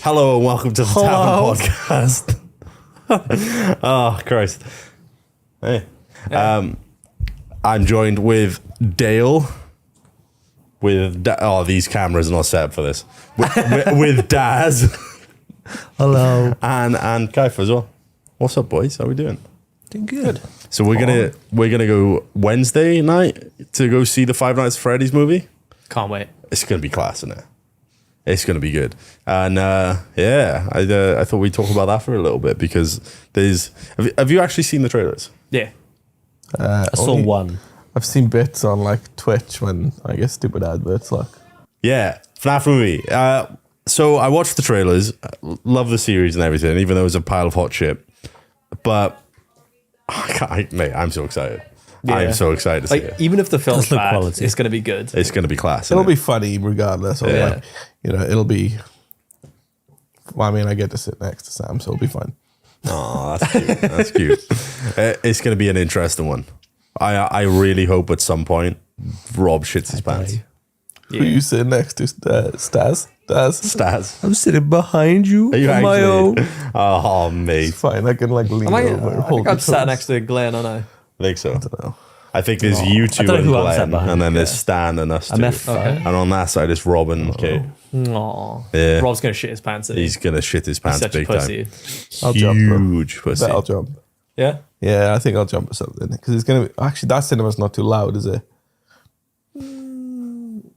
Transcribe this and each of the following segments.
Hello and welcome to the Tavern podcast. Oh, Christ. Hey. I'm joined with Dale. These cameras are not set up for this. With Daz. Hello. And Kaif as well. What's up, boys? How we doing? Doing good. So we're gonna go Wednesday night to go see the Five Nights at Freddy's movie. Can't wait. It's gonna be class, isn't it? It's gonna be good. And I thought we'd talk about that for a little bit because there's. Have you actually seen the trailers? Yeah. I saw one. I've seen bits on like Twitch when I get stupid adverts like. Yeah, FNAF movie. So I watched the trailers, love the series and everything, even though it was a pile of hot shit. But mate, I'm so excited. Yeah. I'm so excited to see it. Even if the film's That's the bad, quality. it's going to be good. It's going to be class. It'll be funny regardless. Or Yeah. It'll be. Well, I mean, I get to sit next to Sam, so it'll be fine. Oh, that's cute. That's cute. It's going to be an interesting one. I really hope at some point Rob shits his pants. Yeah. Who are you sitting next to? Stas? Stas. I'm sitting behind you Are you on my actually? own. Oh, mate. It's fine. I can like lean over. I hold think I'm your sat toes. next to Glenn, aren't I? I think so. I don't know. I think there's you two I don't and know who I'm sat Glenn, behind. and then there's Stan and us two. I'm F5. And on that side is Rob and Kate. Aww. Yeah. Rob's going to shit his pants. Isn't he? He's going to shit his pants Such a big pussy. time. I'll jump, bro. Huge pussy. Bet I'll jump. Yeah? Yeah, I think I'll jump or something because it's gonna be. Actually, that cinema's not too loud, is it?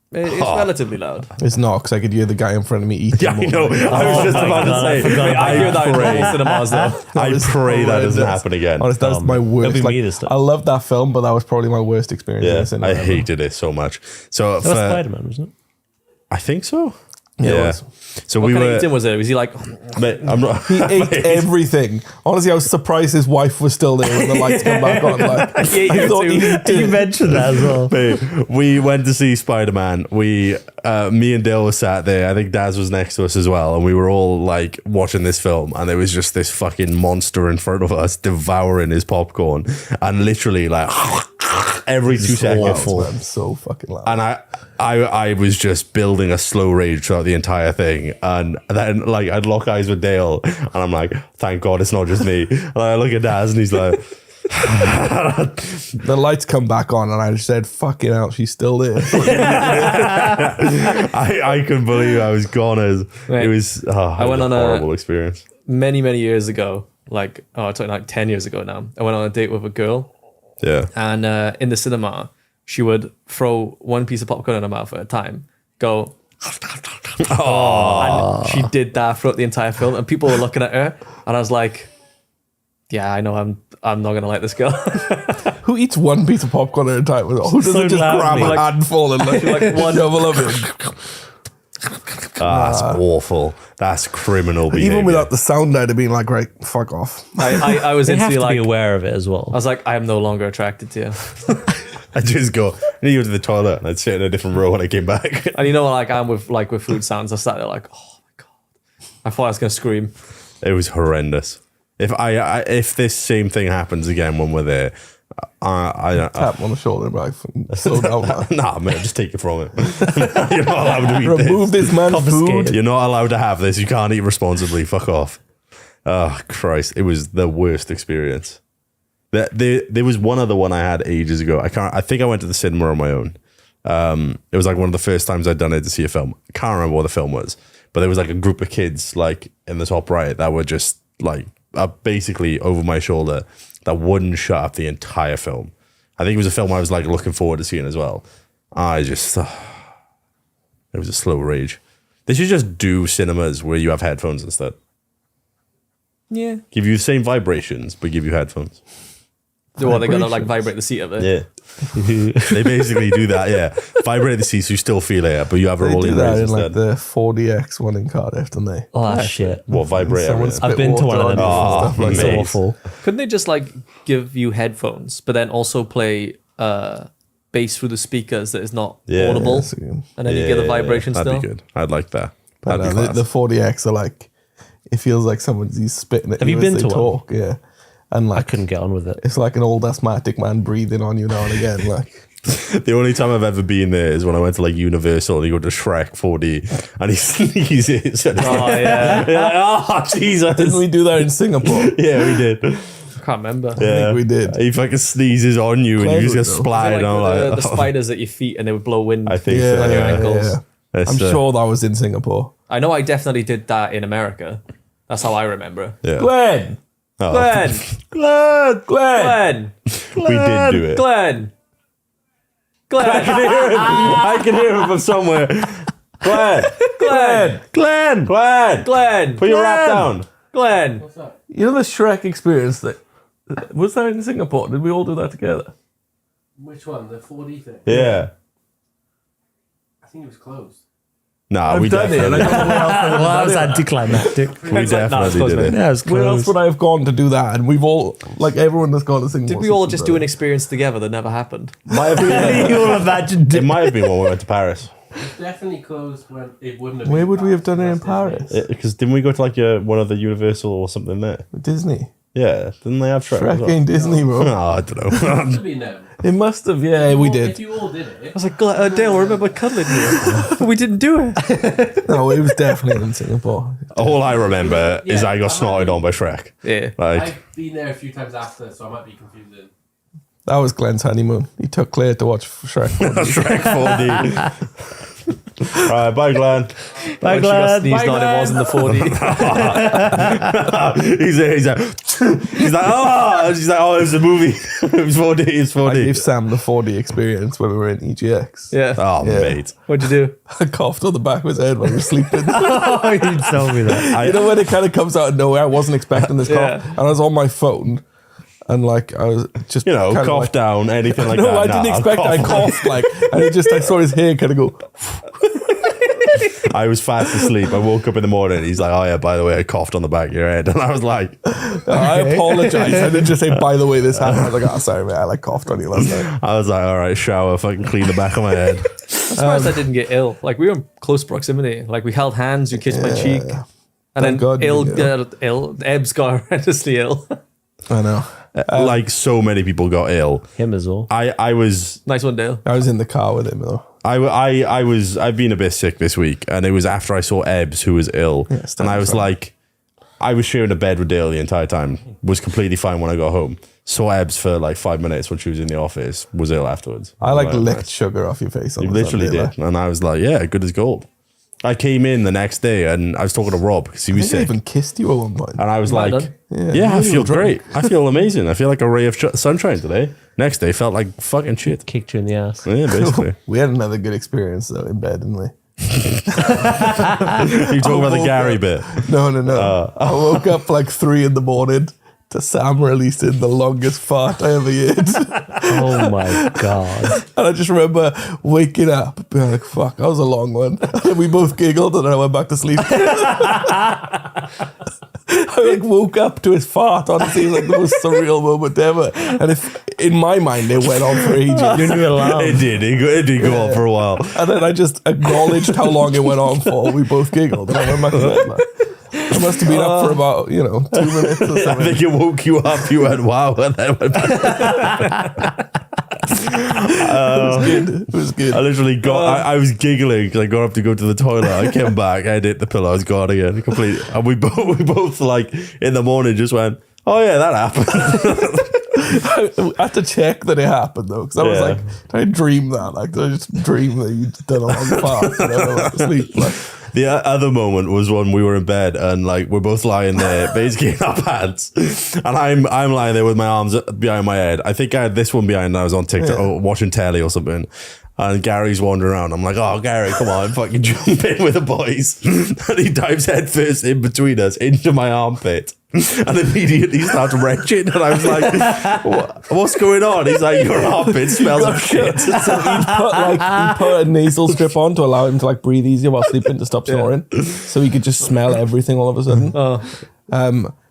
It's relatively loud. It's not because I could hear the guy in front of me eating. Yeah, I know. I was just about to say. I hear that in normal cinemas though. I pray that doesn't happen again. Honest, that's my worst. it'll be Like, me this time. I love that film, but that was probably my worst experience. in Yeah, the cinema I ever. hated it so much. So That was Spider-Man, wasn't it? I think so. Yeah, it Yeah. was. So What we kind of were. eating was it? Was he like, Mate, I'm not. He ate everything. Honestly, I was surprised his wife was still there when the lights come back on. Like, ate I her thought too. he You did. mentioned that as well. Mate, we went to see Spider-Man. Me and Dale were sat there. I think Daz was next to us as well, and we were all like watching this film. And there was just this fucking monster in front of us devouring his popcorn, and literally like every 2 seconds. Awful. Man, so fucking loud. And I was just building a slow rage throughout the entire thing. And then like I'd lock eyes with Dale and I'm like, thank God it's not just me. And I look at Daz and he's like, The lights come back on, and I just said, "Fucking hell, she's still there." I couldn't believe I was gone as Right. it was. I went on a- horrible experience. many years ago, like, I'm talking like 10 years ago now, I went on a date with a girl. Yeah. And in the cinema, she would throw one piece of popcorn in her mouth at a time, go, and she did that throughout the entire film. And people were looking at her, and I was like, yeah, I know I'm not gonna like this girl. Who eats one piece of popcorn at a time? Who doesn't So just loud, grab mate. a handful and like one shovel of it? That's awful. That's criminal behavior. Even without the sound, I'd have been like, "Right, fuck off." I was They have instantly to be like, aware of it as well. I was like, I am no longer attracted to you. I just go, I need to go to the toilet, and I'd sit in a different row when I came back. And you know, like I'm with food sounds, I started like, oh my god, I thought I was gonna scream. It was horrendous. If this same thing happens again when we're there, I Tap on the shoulder, bro. Slow down, man. nah, man, just take it from him. You're not allowed to eat Remove this man's Confiscate food. You're not allowed to have this. You can't eat responsibly. Fuck off. Oh, Christ. It was the worst experience. There was one other one I had ages ago. I think I went to the cinema on my own. It was like one of the first times I'd done it to see a film. I can't remember what the film was, but there was like a group of kids like in the top right that were just like basically over my shoulder that wouldn't shut up the entire film. I think it was a film I was like looking forward to seeing as well. It was a slow rage. They should just do cinemas where you have headphones instead. Yeah. Give you the same vibrations, but give you headphones. Well, they're gonna like vibrate the seat of it. Yeah. They basically do that, yeah. Vibrate the seat so you still feel it, but you have a They rolling do that raise in like instead. the 4DX one in Cardiff, don't they? Oh, that shit. What, vibrate Someone everything? spit I've been to water one of them on you and before. stuff like It's Mate. that. awful. Couldn't they just like give you headphones, but then also play bass through the speakers that is not Yeah. audible, Yeah, so you- and then you get the vibration That'd still? be good. I'd like that. But That'd be the class. 4DX are like, it feels like he's spitting at Have you as been they to one? talk. Yeah. And I like, couldn't get on with it. it's like an old asthmatic man breathing on you now and again. Like, The only time I've ever been there is when I went to like Universal and you go to Shrek 4D and he sneezes. And Oh yeah, you're like, oh, Jesus. Didn't we do that in Singapore? Yeah, we did. I can't remember. Yeah, we did. He fucking sneezes on you and you just get Was it splattered. like And I'm the like, spiders at your feet and they would blow wind. I think Yeah, so. on your Yeah. ankles. That's, I'm sure that was in Singapore. I know I definitely did that in America. That's how I remember it. Yeah. Glenn! Oh. Glenn, Glenn! Glenn, We did do it. Glenn, Glenn, I can hear him from somewhere. Glenn! Glenn, Glenn! Glenn! Glenn, Put your rap down. Glenn. You know the Shrek experience that was that in Singapore? Did we all do that together? Which one? The 4D thing? Yeah. I think it was closed. Nah, we I've done it. And I definitely, don't know where else I would Well, that have was done it. anticlimactic. we definitely did it. Yeah, it was Where else close. would I have gone to do that? And we've all, like everyone that's gone to Singapore. Did we all since just we've do done an it. experience together that never happened? Might have been, You'll imagine it might have been when we went to Paris. Definitely closed when it wouldn't have Where been would we have done it in That's Paris? Because didn't we go to like one of the Universal or something there? Disney. Yeah, didn't they have Shrek? as Shrek well? ain't Disney, bro. Oh, I don't know. Must have been them. It must have, yeah, we If did. you all did I it, was like, Dale, I remember cuddling you, but we didn't do it. No, it was definitely in Singapore. All I remember is Yeah, I got snorted on by Shrek. Yeah. Like, I've been there a few times after, so I might be confusing. That was Glenn's honeymoon. He took Claire to watch Shrek. Shrek 4D. Alright, bye, Glenn. Bye, When she got Glenn. sneezed Bye, on, it wasn't the 4D. He's like, oh, she's like, oh, it was a movie. It was 4D. It's I 4D. gave Sam the 4D experience when we were in EGX. Yeah. Oh, Yeah. mate. What'd you do? I coughed on the back of his head when he was sleeping. Oh, you told me that. You know when it kind of comes out of nowhere? I wasn't expecting this cough. Yeah. And I was on my phone. And like, I was just, You know, kind of cough like, down, anything like no, that. I didn't expect it. I coughed like, and it just, I saw his hair kind of go. I was fast asleep. I woke up in the morning. He's like, oh, yeah, by the way, I coughed on the back of your head. And I was like, I apologize. I didn't just say, by the way, this happened. I was like, oh, sorry, man. I like coughed on you last night. all right, shower, fucking clean the back of my head. I'm surprised I didn't get ill. Like, we were in close proximity. Like, we held hands, you kissed my cheek. And Thank God you didn't Ebbs got horrendously ill. I know. Like so many people got ill. Him as well. I was Nice one, Dale. I was in the car with him though. I've been a bit sick this week, and it was after I saw Ebbs, who was ill, and I was like, I was sharing a bed with Dale the entire time, was completely fine when I got home. Saw Ebbs for like 5 minutes when she was in the office, was ill afterwards. I like licked nice. sugar off your face. On You the literally Sunday, did, and I was like, yeah, good as gold. I came in the next day, and I was talking to Rob because he I was think I sick, even kissed you at one point. and I was Well like, done. yeah, I you feel were drunk. great. I feel amazing. I feel like a ray of sunshine today. Next day felt like fucking shit. Kicked you in the ass. Yeah, basically. We had another good experience though in bed, didn't we? You talk about the Gary bit. No. I woke up like 3 a.m. to Sam releasing the longest fart I ever did. Oh my god. And I just remember waking up, being like, fuck, that was a long one. And we both giggled and I went back to sleep. I like woke up to his fart. Honestly, it was like the most surreal moment ever. And if in my mind it went on for ages. You knew alarm. It did. It did go on for a while. And then I just acknowledged how long it went on for. We both giggled. And I went back to bed. Like, I must have been up for about, 2 minutes or I something. think it woke you up. You went, wow. And then went back. It was good. I literally got, I was giggling because I got up to go to the toilet. I came back, I hit the pillow, I was gone again. Completely. And we both like in the morning just went, oh yeah, that happened. I had to check that it happened though, because I was Yeah. like, did I dream that? Like, did I just dream that you'd done a long fart and then I went to sleep? Like, The other moment was when we were in bed and like we're both lying there, basically in our pants, and I'm lying there with my arms behind my head. I think I had this one behind, and I was on TikTok or watching telly or something. And Gary's wandering around. I'm like, oh, Gary, come on, fucking jump in with the boys. And he dives headfirst in between us into my armpit. And immediately starts wrenching. And I was like, what's going on? He's like, your armpit smells of shit. so he'd put a nasal strip on to allow him to like breathe easier while sleeping to stop snoring, so he could just smell everything all of a sudden.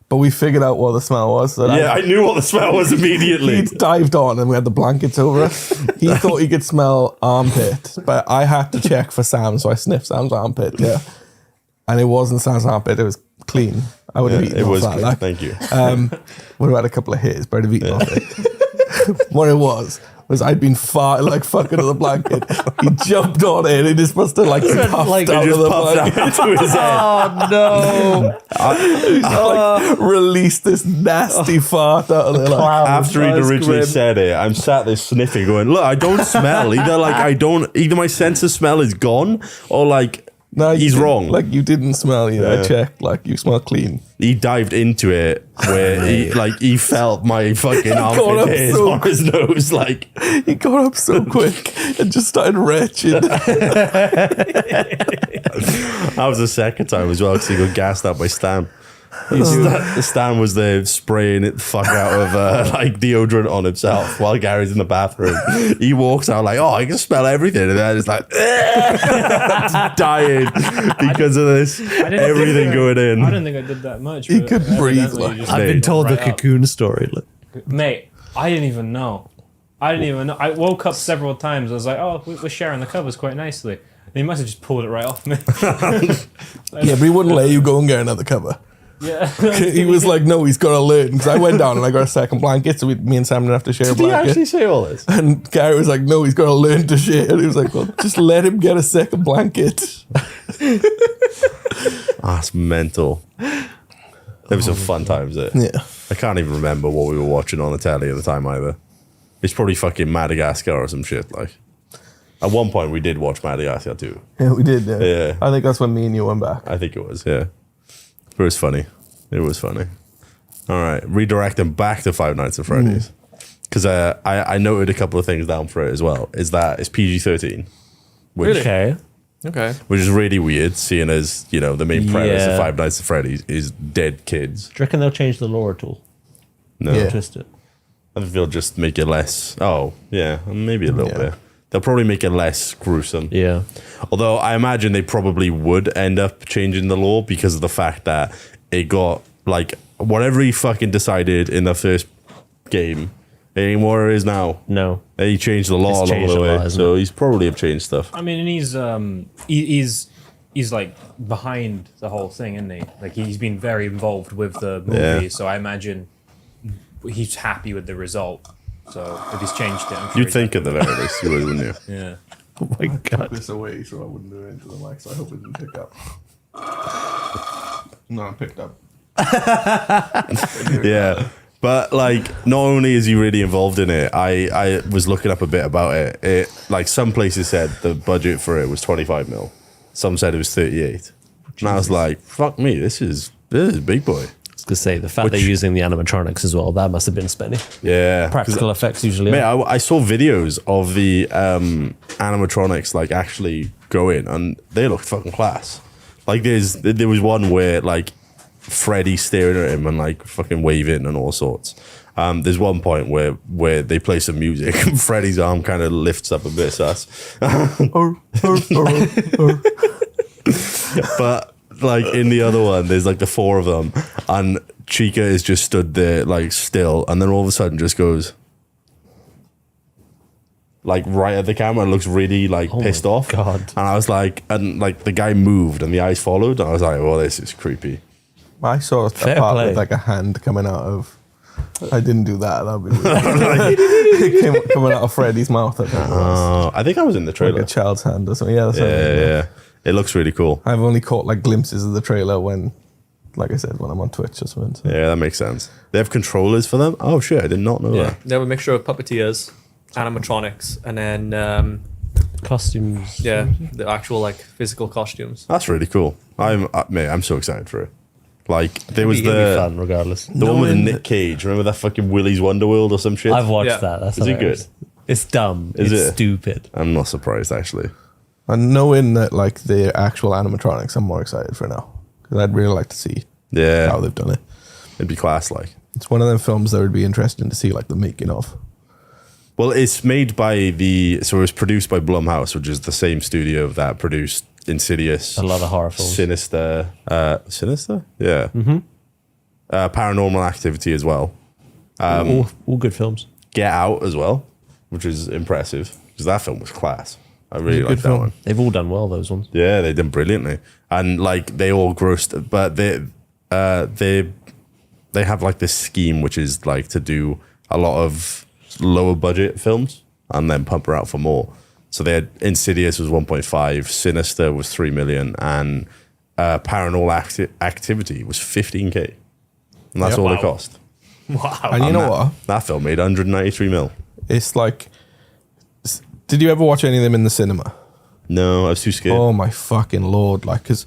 But we figured out what the smell was. So Yeah, I knew what the smell was immediately. He'd dived on and we had the blankets over us. He thought he could smell armpit, but I had to check for Sam, so I sniffed Sam's armpit. Yeah, and it wasn't Sam's armpit; it was clean. I would have eaten It off was that. clean. Like, Thank you. would have had a couple of hits, but I'd have eaten off it. What it was was I'd been like fucking with the blanket. He jumped on it and he just must have like puffed like, out He of just the popped blanket. out into his head. Oh no! Like released this nasty fart out of there. Like, After he'd originally said it, I'm sat there sniffing, going, "Look, I don't smell. Either my sense of smell is gone, or like no, you he's didn't- wrong." Like you didn't smell. I Yeah. checked. Like you smell clean. He dived into it where he felt my fucking got armpit up hairs so on his nose. Like, He got up so quick and just started retching. that was the second time as well because he got gassed out by Stan. Stan was there spraying it the fuck out of like deodorant on himself while Gary's in the bathroom. He walks out like, "Oh, I can smell everything," and then it's like dying because of this. Everything going in. I don't think I did that much. He but couldn't breathe, evidently like- you just I've Mate. been told the right up. cocoon story. Look. Mate, I didn't even know. I woke up several times. I was like, "Oh, we're sharing the covers quite nicely." And he must have just pulled it right off me. Yeah, but he wouldn't let you go and get another cover. Yeah. He was like, "No, he's got to learn." Because I went down and I got a second blanket, so me and Sam didn't have to share a Did he blanket. actually say all this? And Gary was like, "No, he's got to learn to share." And he was like, "Well, just let him get a second blanket." That's mental. There was some fun times there. Yeah. I can't even remember what we were watching on the telly at the time either. It's probably fucking Madagascar or some shit. Like, at one point we did watch Madagascar too. Yeah, we did. Yeah. Yeah. I think that's when me and you went back. I think it was, yeah. But it was funny. It was funny. All right, redirecting back to Five Nights at Freddy's because I noted a couple of things down for it as well. Is that it's PG-13, which Okay. Okay. which is really weird, seeing as the main premise of Yeah. Five Nights at Freddy's is dead kids. Do you reckon they'll change the lore at all? No, Yeah. Twist it. I think they'll just make it less. Oh, yeah, maybe a little Yeah. bit. They'll probably make it less gruesome. Yeah. Although I imagine they probably would end up changing the law because of the fact that it got like whatever he fucking decided in the first game, it ain't what it is now. No. And he changed the law It's along changed the a way, lot, hasn't so he's probably have changed stuff. I mean, and he's like behind the whole thing, isn't he? Like he's been very involved with the movie, Yeah. so I imagine he's happy with the result. So if he's changed it, I'm sure You'd he's think at the very least you would, wouldn't you? happy. Yeah. Oh my god. This away so I wouldn't do it into the mic, so I hope it didn't pick up. No, it picked up. Yeah. But like, not only is he really involved in it, I was looking up a bit about it. It like some places said the budget for it was 25 mil. Some said it was 38. And I was like, fuck me, this is big boy. I was gonna say the fact they're using the animatronics as well. That must have been spendy. Yeah. Practical effects usually. Mate, are. I saw videos of the animatronics like actually going, and they look fucking class. Like there was one where like Freddy staring at him and like fucking waving and all sorts. There's one point where they play some music and Freddy's arm kind of lifts up a bit sus. But like in the other one, there's like the four of them, and Chica is just stood there like still, and then all of a sudden just goes like right at the camera and looks really like pissed off. God. And I was like, and like the guy moved and the eyes followed, and I was like, well, this is creepy. I saw a Fair part play. with like a hand coming out of. I didn't do that. That'd be weird. It came coming out of Freddy's mouth. I think it was. I think I was in the Like trailer. a child's hand or something. Yeah, that's what I mean. Yeah. It looks really cool. I've only caught like glimpses of the trailer when, like I said, when I'm on Twitch or something. So. Yeah, that makes sense. They have controllers for them. Oh shit, I did not know that. They have a mixture of puppeteers, animatronics, and then Costumes. the actual like physical costumes. That's really cool. I'm so excited for it. Like there was It'll be the fun regardless. one with Knowing Nick Cage. Remember that fucking Willy's Wonderworld or some shit? I've watched Yeah. that. That's Is it hilarious. It's dumb. Is it's it? stupid. I'm not surprised actually. And knowing that like the actual animatronics, I'm more excited for now because I'd really like to see how Yeah, they've done it. it'd be class. Like, It's one of them films that would be interesting to see like the making of. well, it's made by it was produced by Blumhouse, which is the same studio that produced Insidious, A lot of horror films. Sinister, yeah, Paranormal Activity as well, all good films. Get Out as well, which is impressive because that film was class. I really good like that film. one. They've all done well, those ones. Yeah, they did brilliantly, and like they all grossed, but they have like this scheme which is like to do a lot of lower budget films, and then pump her out for more. So they had Insidious was 1.5, Sinister was 3 million, and Paranormal Activity was 15k. And that's all it cost. Wow. And you know what? That film made 193 mil. It's like, did you ever watch any of them in the cinema? No, I was too scared. Oh my fucking lord! Like, because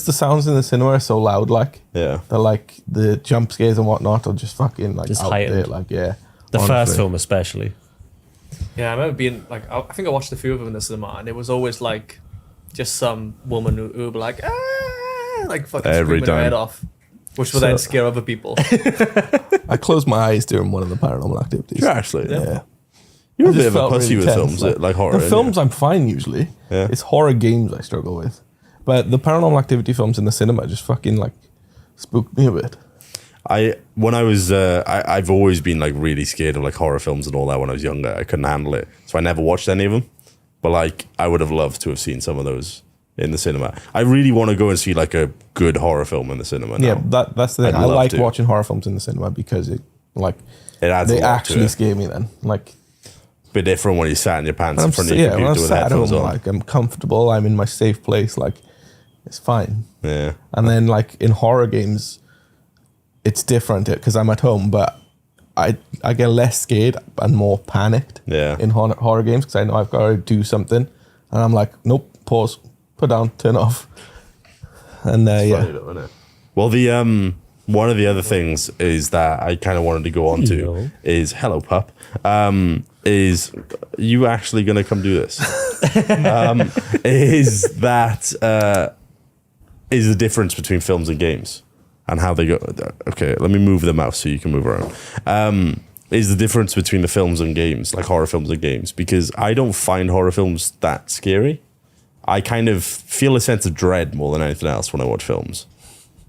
the sounds in the cinema are so loud. Like, Yeah. they're like the jump scares and whatnot are just fucking like Just out there. heightened. Like, yeah. The first honestly. film, especially. Yeah, I remember being like, I think I watched a few of them in the cinema, and it was always like, just some woman who would be like, ah, like fucking Every screaming her head time. off, which would then scare other people. I closed my eyes during one of the Paranormal Activities. Sure, actually. Yeah. You're a I bit just of a felt pussy really with tense, films, like horror. The films I'm fine usually. Yeah. It's horror games I struggle with. But the Paranormal Activity films in the cinema just fucking like spooked me a bit. I've always been like really scared of like horror films and all that when I was younger. I couldn't handle it. So I never watched any of them. But like I would have loved to have seen some of those in the cinema. I really want to go and see like a good horror film in the cinema now. Yeah, that's the thing. I'd I love like to. watching horror films in the cinema because it It adds they a lot actually to it. scare me then. Like, Bit different when you sat in your pants in I'm, front of your when I'm computer with sat at home, headphones on. like I'm comfortable, I'm in my safe place, like it's fine. Yeah. And then like in horror games, it's different because I'm at home, but I get less scared and more panicked Yeah. in horror games because I know I've got to do something, and I'm like, nope, pause, put down, turn off, and yeah, Funny though, isn't it? Well, the one of the other things is that I kind of wanted to go on to Hello. is hello pup. Is you actually gonna come do this? Is that is the difference between films and games and how they go? Okay, let me move the mouse so you can move around. Is the difference between the films and games, like horror films and games? Because I don't find horror films that scary. I kind of feel a sense of dread more than anything else when I watch films,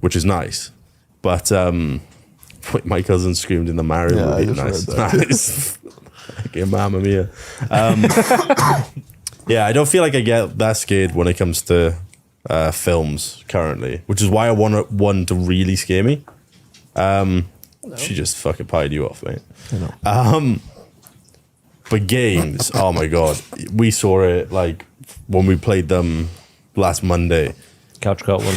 which is nice. But my cousin screamed in the Mario Yeah, I movie. just Nice, read nice. Fucking Mamma Mia. Yeah, I don't feel like I get that scared when it comes to films currently, which is why I want one to really scare me. She just fucking pied you off, mate. But games, oh my god, we saw it like when we played them last Monday. Couch got one.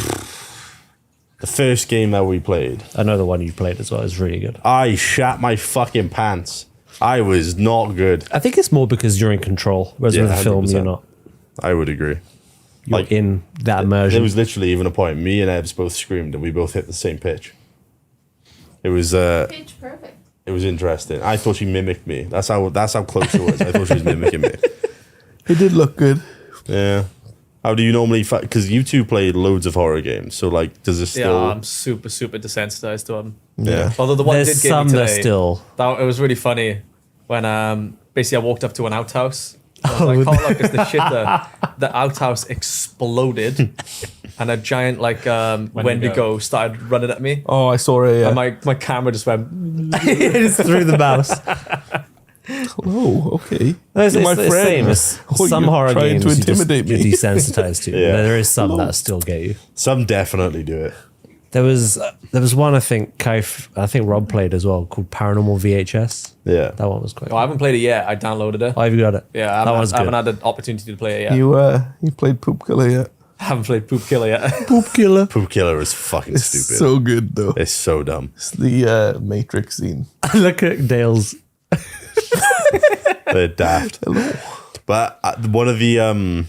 The first game that we played, I know the one you played as well is really good. I shat my fucking pants. I was not good. I think it's more because you're in control, whereas Yeah, with a film, 100%. you're not. I would agree. You're Like, in that There immersion. was literally even a point. Me and Ebs both screamed, and we both hit the same pitch. It was Pitch perfect. it was interesting. I thought she mimicked me. That's how close it was. I thought she was mimicking me. it did look good. Yeah. How do you normally fight? Because you two played loads of horror games. So like, does it Yeah, still? I'm super desensitized to them. Yeah. Although the one There's did get some me that today. still. It was really funny when basically I walked up to an outhouse. I was like, oh look, it's the shit the outhouse exploded and a giant like Wendigo started running at me. Oh, I saw it. Yeah. And my camera just went It's through the mouse. Oh, okay. It's, You're my it's the friend. same as Oh, some you're horror trying games to you just- intimidate me. you're desensitized to. Yeah. There is some that still get you. Some definitely do it. There was one I think Kaif, I think Rob played as well, called Paranormal VHS. Yeah. That one was quite. Oh, I haven't played it yet. I downloaded it. Oh, have you got it? Yeah, that one's I haven't good. had the opportunity to play it yet. You played Poop Killer yet? I haven't played Poop Killer yet. Poop Killer. Poop Killer is fucking It's stupid. so good though. It's so dumb. It's the Matrix scene. Look at Dale's. They're daft. But one of the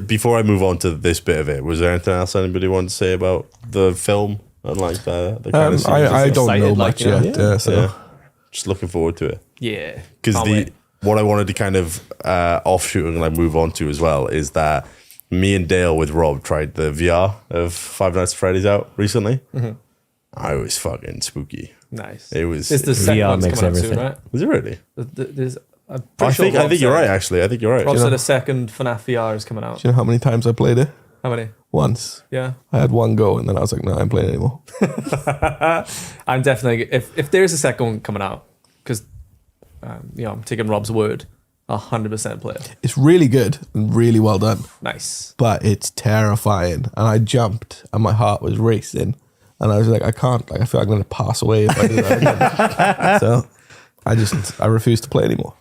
before I move on to this bit of it, was there anything else anybody wanted to say about the film and like the kind of scenes and I stuff? don't know excited, like, much you know? yet. So Yeah. Just looking forward to it. Yeah. Because Can't wait. what I wanted to kind of offshoot and like move on to as well is that me and Dale with Rob tried the VR of Five Nights at Freddy's out recently. I was fucking spooky. Nice. It was. It's the second VR one's makes coming out soon, everything. right? Was it really? There's, I'm I pretty sure think Rob you're said- right. Actually, I think you're right. Rob said a second FNAF VR is coming out. do you know how many times I played it? How many? Once. Yeah. I had one go and then I was like, no, I'm playing anymore. I'm definitely if there is a second one coming out, because I'm taking Rob's word, 100% play it. It's really good and really well done, Nice. but it's terrifying. And I jumped and my heart was racing. And I was like, I can't. Like, I feel like I'm going to pass away if I do that again. So I refuse to play anymore.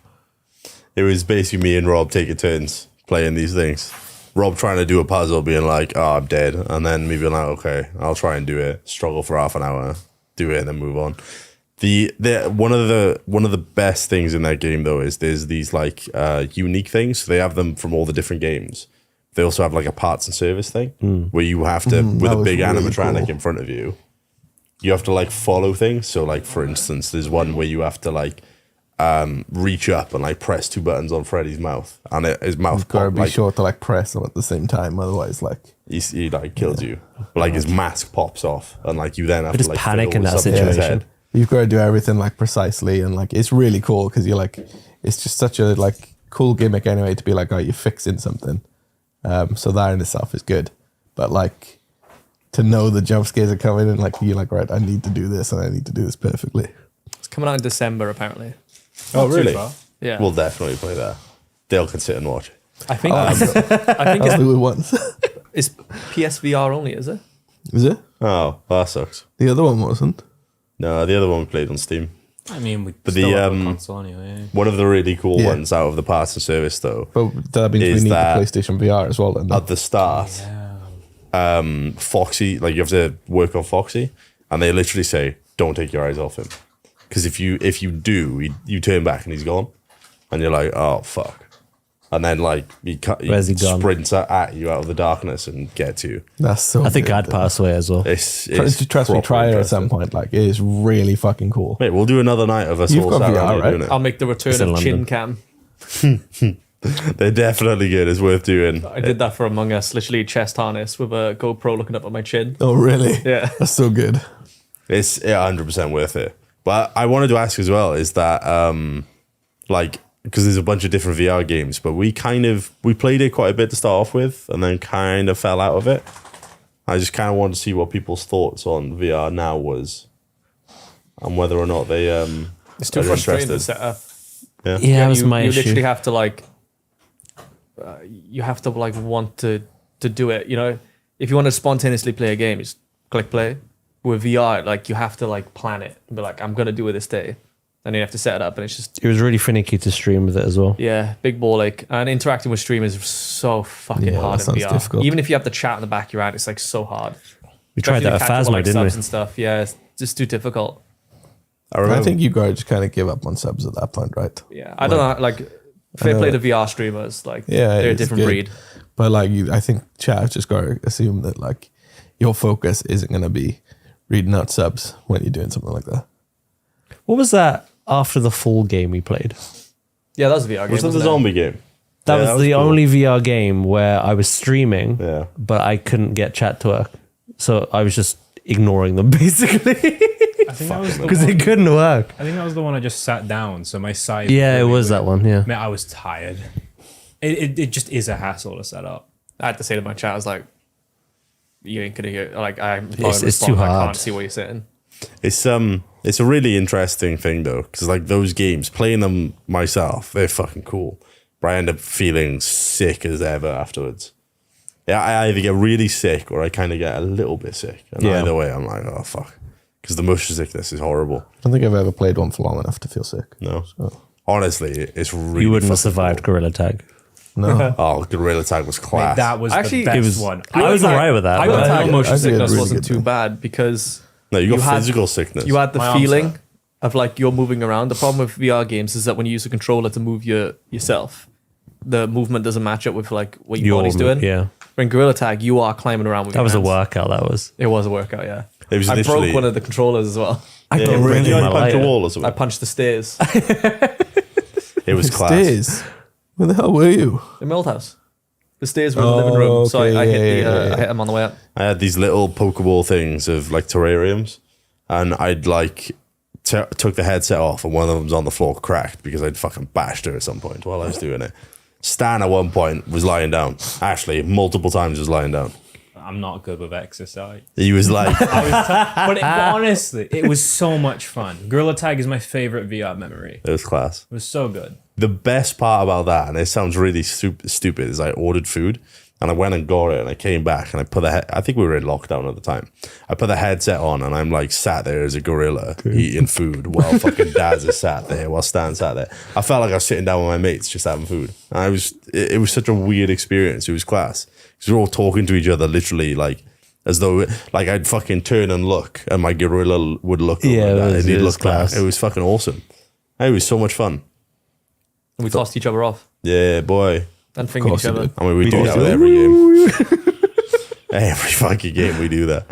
It was basically me and Rob taking turns playing these things. Rob trying to do a puzzle, being like, "Oh, I'm dead," and then me being like, "Okay, I'll try and do it." Struggle for half an hour, do it, and then move on. The one of the best things in that game though is there's these like unique things. So they have them from all the different games. They also have like a parts and service thing where you have to with a big really animatronic cool. in front of you. You have to like follow things. So like for instance, there's one where you have to like reach up and like press 2 buttons on Freddy's mouth, and his mouth Gotta be like sure to like press them at the same time, otherwise like he like kills you. But like his mask pops off, and like you then have But to just like panic fiddle in with that something in his situation. head. you've got to do everything like precisely, and like it's really cool because you're like it's just such a like cool gimmick anyway to be like, oh, you're fixing something. So that in itself is good, but like to know the jump scares are coming and like you're like, right, I need to do this and I need to do this perfectly. It's coming out in December apparently. Oh, Not too really? far. Yeah. We'll definitely play that. Dale can sit and watch it. I think I'll do it once. it's PSVR only, is it? Is it? Oh, that sucks. The other one wasn't. No, the other one we played on Steam. I mean, we But still the, have a um, console anyway. One of the really cool Yeah. ones out of the parts and service, though, But that means Is we need that- the PlayStation VR as well. Then. at the start, Foxy, like you have to work on Foxy, and they literally say, "Don't take your eyes off him," because if you do, you turn back and he's gone, and you're like, "Oh fuck." And then like he Where's he gone? sprints at you out of the darkness and gets you. That's so. I think good, I'd though. pass away as well. It's Trust me, proper try it at some interesting. point. Like it is really fucking cool. Mate, we'll do another night of us You've all got sat VR, around here right? doing it. I'll make the return It's in of Chin London. Cam. They're definitely good. It's worth doing. I did that for Among Us, literally chest harness with a GoPro looking up at my chin. Oh really? Yeah. That's so good. It's 100% worth it. But I wanted to ask as well, is that like, because there's a bunch of different VR games, but we played it quite a bit to start off with and then kind of fell out of it. I just kind of wanted to see what people's thoughts on VR now was and whether or not they It's too are frustrating to interested. set up. Yeah, that was my you issue. literally have to like, you have to like want to do it. You know, if you want to spontaneously play a game, just click play. With VR, like you have to like plan it and be like, I'm gonna do it this day, and you have to set it up, and it's just It was really finicky to stream with it as well. yeah, big ball like. And interacting with streamers is so fucking Yeah, hard that in sounds VR. difficult. Even if you have the chat in the back of your head, it's like so hard. We tried that at Especially if you catch all, Phasma, like, didn't subs we? and stuff. Yeah, it's just too difficult. I think you guys just kind of give up on subs at that point, right? Yeah, I don't know. Like, fair play to VR streamers. Like, Yeah, they're a it's different good. breed. But like, I think chat just got to assume that like your focus isn't going to be reading out subs when you're doing something like that. What was that after the full game we played? Yeah, that was a VR game. Was that the wasn't it? zombie game? That Yeah, was the cool. only VR game where I was streaming, Yeah. but I couldn't get chat to work. So I was just ignoring them basically I think that was the because one. it couldn't work. I think that was the one I just sat down, so my side. Yeah, it really was that went. one. Yeah. Man, I was tired. It just is a hassle to set up. I had to say to my chat, I was like, you ain't gonna hear. Like, It's too I hard. can't see what you're saying. It's a really interesting thing though, because like those games, playing them myself, they're fucking cool. But I end up feeling sick as ever afterwards. Yeah, I either get really sick or I kind of get a little bit sick, and Yeah. either way, I'm like, oh fuck, because the motion sickness is horrible. I don't think I've ever played one for long enough to feel sick. No, honestly, it's really. You wouldn't have fucking survived cool. Gorilla Tag. No. Oh, Gorilla Tag was class. That was Actually, the best it was- one. I was alright with that. I but- got tag I motion did sickness really wasn't good too then. bad because no, you got you had- physical sickness. you had the My arms feeling hurt. of like you're moving around. The problem with VR games is that when you use a controller to move yourself, the movement doesn't match up with like what your body's doing. Yeah. When Gorilla Tag, you are climbing around with That your was a hands. workout. That was. It was a workout, yeah. It was I literally broke one of the controllers as well. yeah, don't really you my punch a lighter. wall or I something. punched the stairs. It was class. Stairs. Where the hell were you? The Millhouse. The stairs were in the living room, so okay, I hit yeah. I hit them on the way up. I had these little Pokeball things of like terrariums, and I'd like took the headset off, and one of them's on the floor cracked because I'd fucking bashed her at some point while I was doing it. Stan at one point was lying down. Ashley multiple times was lying down. I'm not good with exercise. He was like, But honestly, it was so much fun. Gorilla Tag is my favorite VR memory. it was class. It was so good. The best part about that, and it sounds really stupid, is I ordered food, And I went and got it, and I came back, and I put I think we were in lockdown at the time. I put the headset on, and I'm like sat there as a gorilla eating food while fucking Daz is sat there, while Stan sat there. I felt like I was sitting down with my mates just having food. And it was such a weird experience. It was class. Because we were all talking to each other literally like, as though like I'd fucking turn and look, and my gorilla would look over that, and he'd look class. It was fucking awesome. It was so much fun. And we tossed each other off. Yeah, boy. And fingered each other. I mean, we do that with every game. Every fucking game we do that.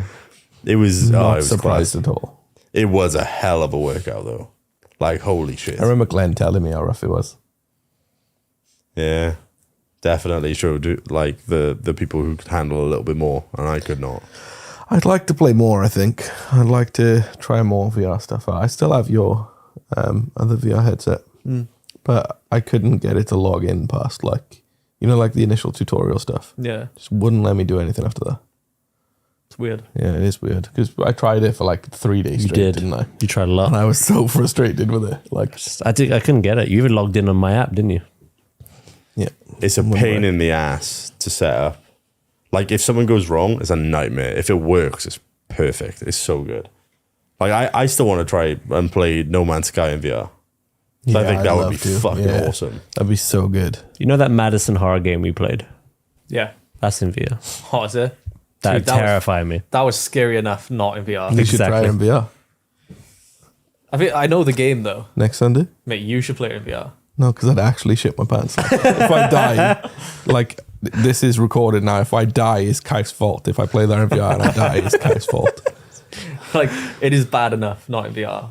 It was Not it was surprised class. at all. It was a hell of a workout though. Like holy shit. I remember Glenn telling me how rough it was. Yeah. Definitely showed like the people who could handle a little bit more, and I could not. I'd like to play more, I think. I'd like to try more VR stuff out. I still have your other VR headset, but I couldn't get it to log in past like, like the initial tutorial stuff. Yeah. Just wouldn't let me do anything after that. It's weird. Yeah, it is weird because I tried it for like 3 days You straight, did. didn't I? You tried a lot. And I was so frustrated with it. Like, I couldn't get it. You even logged in on my app, didn't you? yeah, It's a pain in the ass to set up. Like if something goes wrong, it's a nightmare. If it works, it's perfect. It's so good. Like I still want to try and play No Man's Sky in VR. So I think that would be fucking awesome. That'd be so good. You know that Madison horror game we played? Yeah. That's in VR. Oh, is it? That Dude, terrified me. That was scary enough, not in VR. You should try it in VR I know the game though. next Sunday. Mate, you should play it in VR. No, because I'd actually shit my pants. If I die, like this is recorded now. If I die, it's Kaif's fault. If I play that in VR and I die, it's Kaif's fault. Like, it is bad enough, not in VR.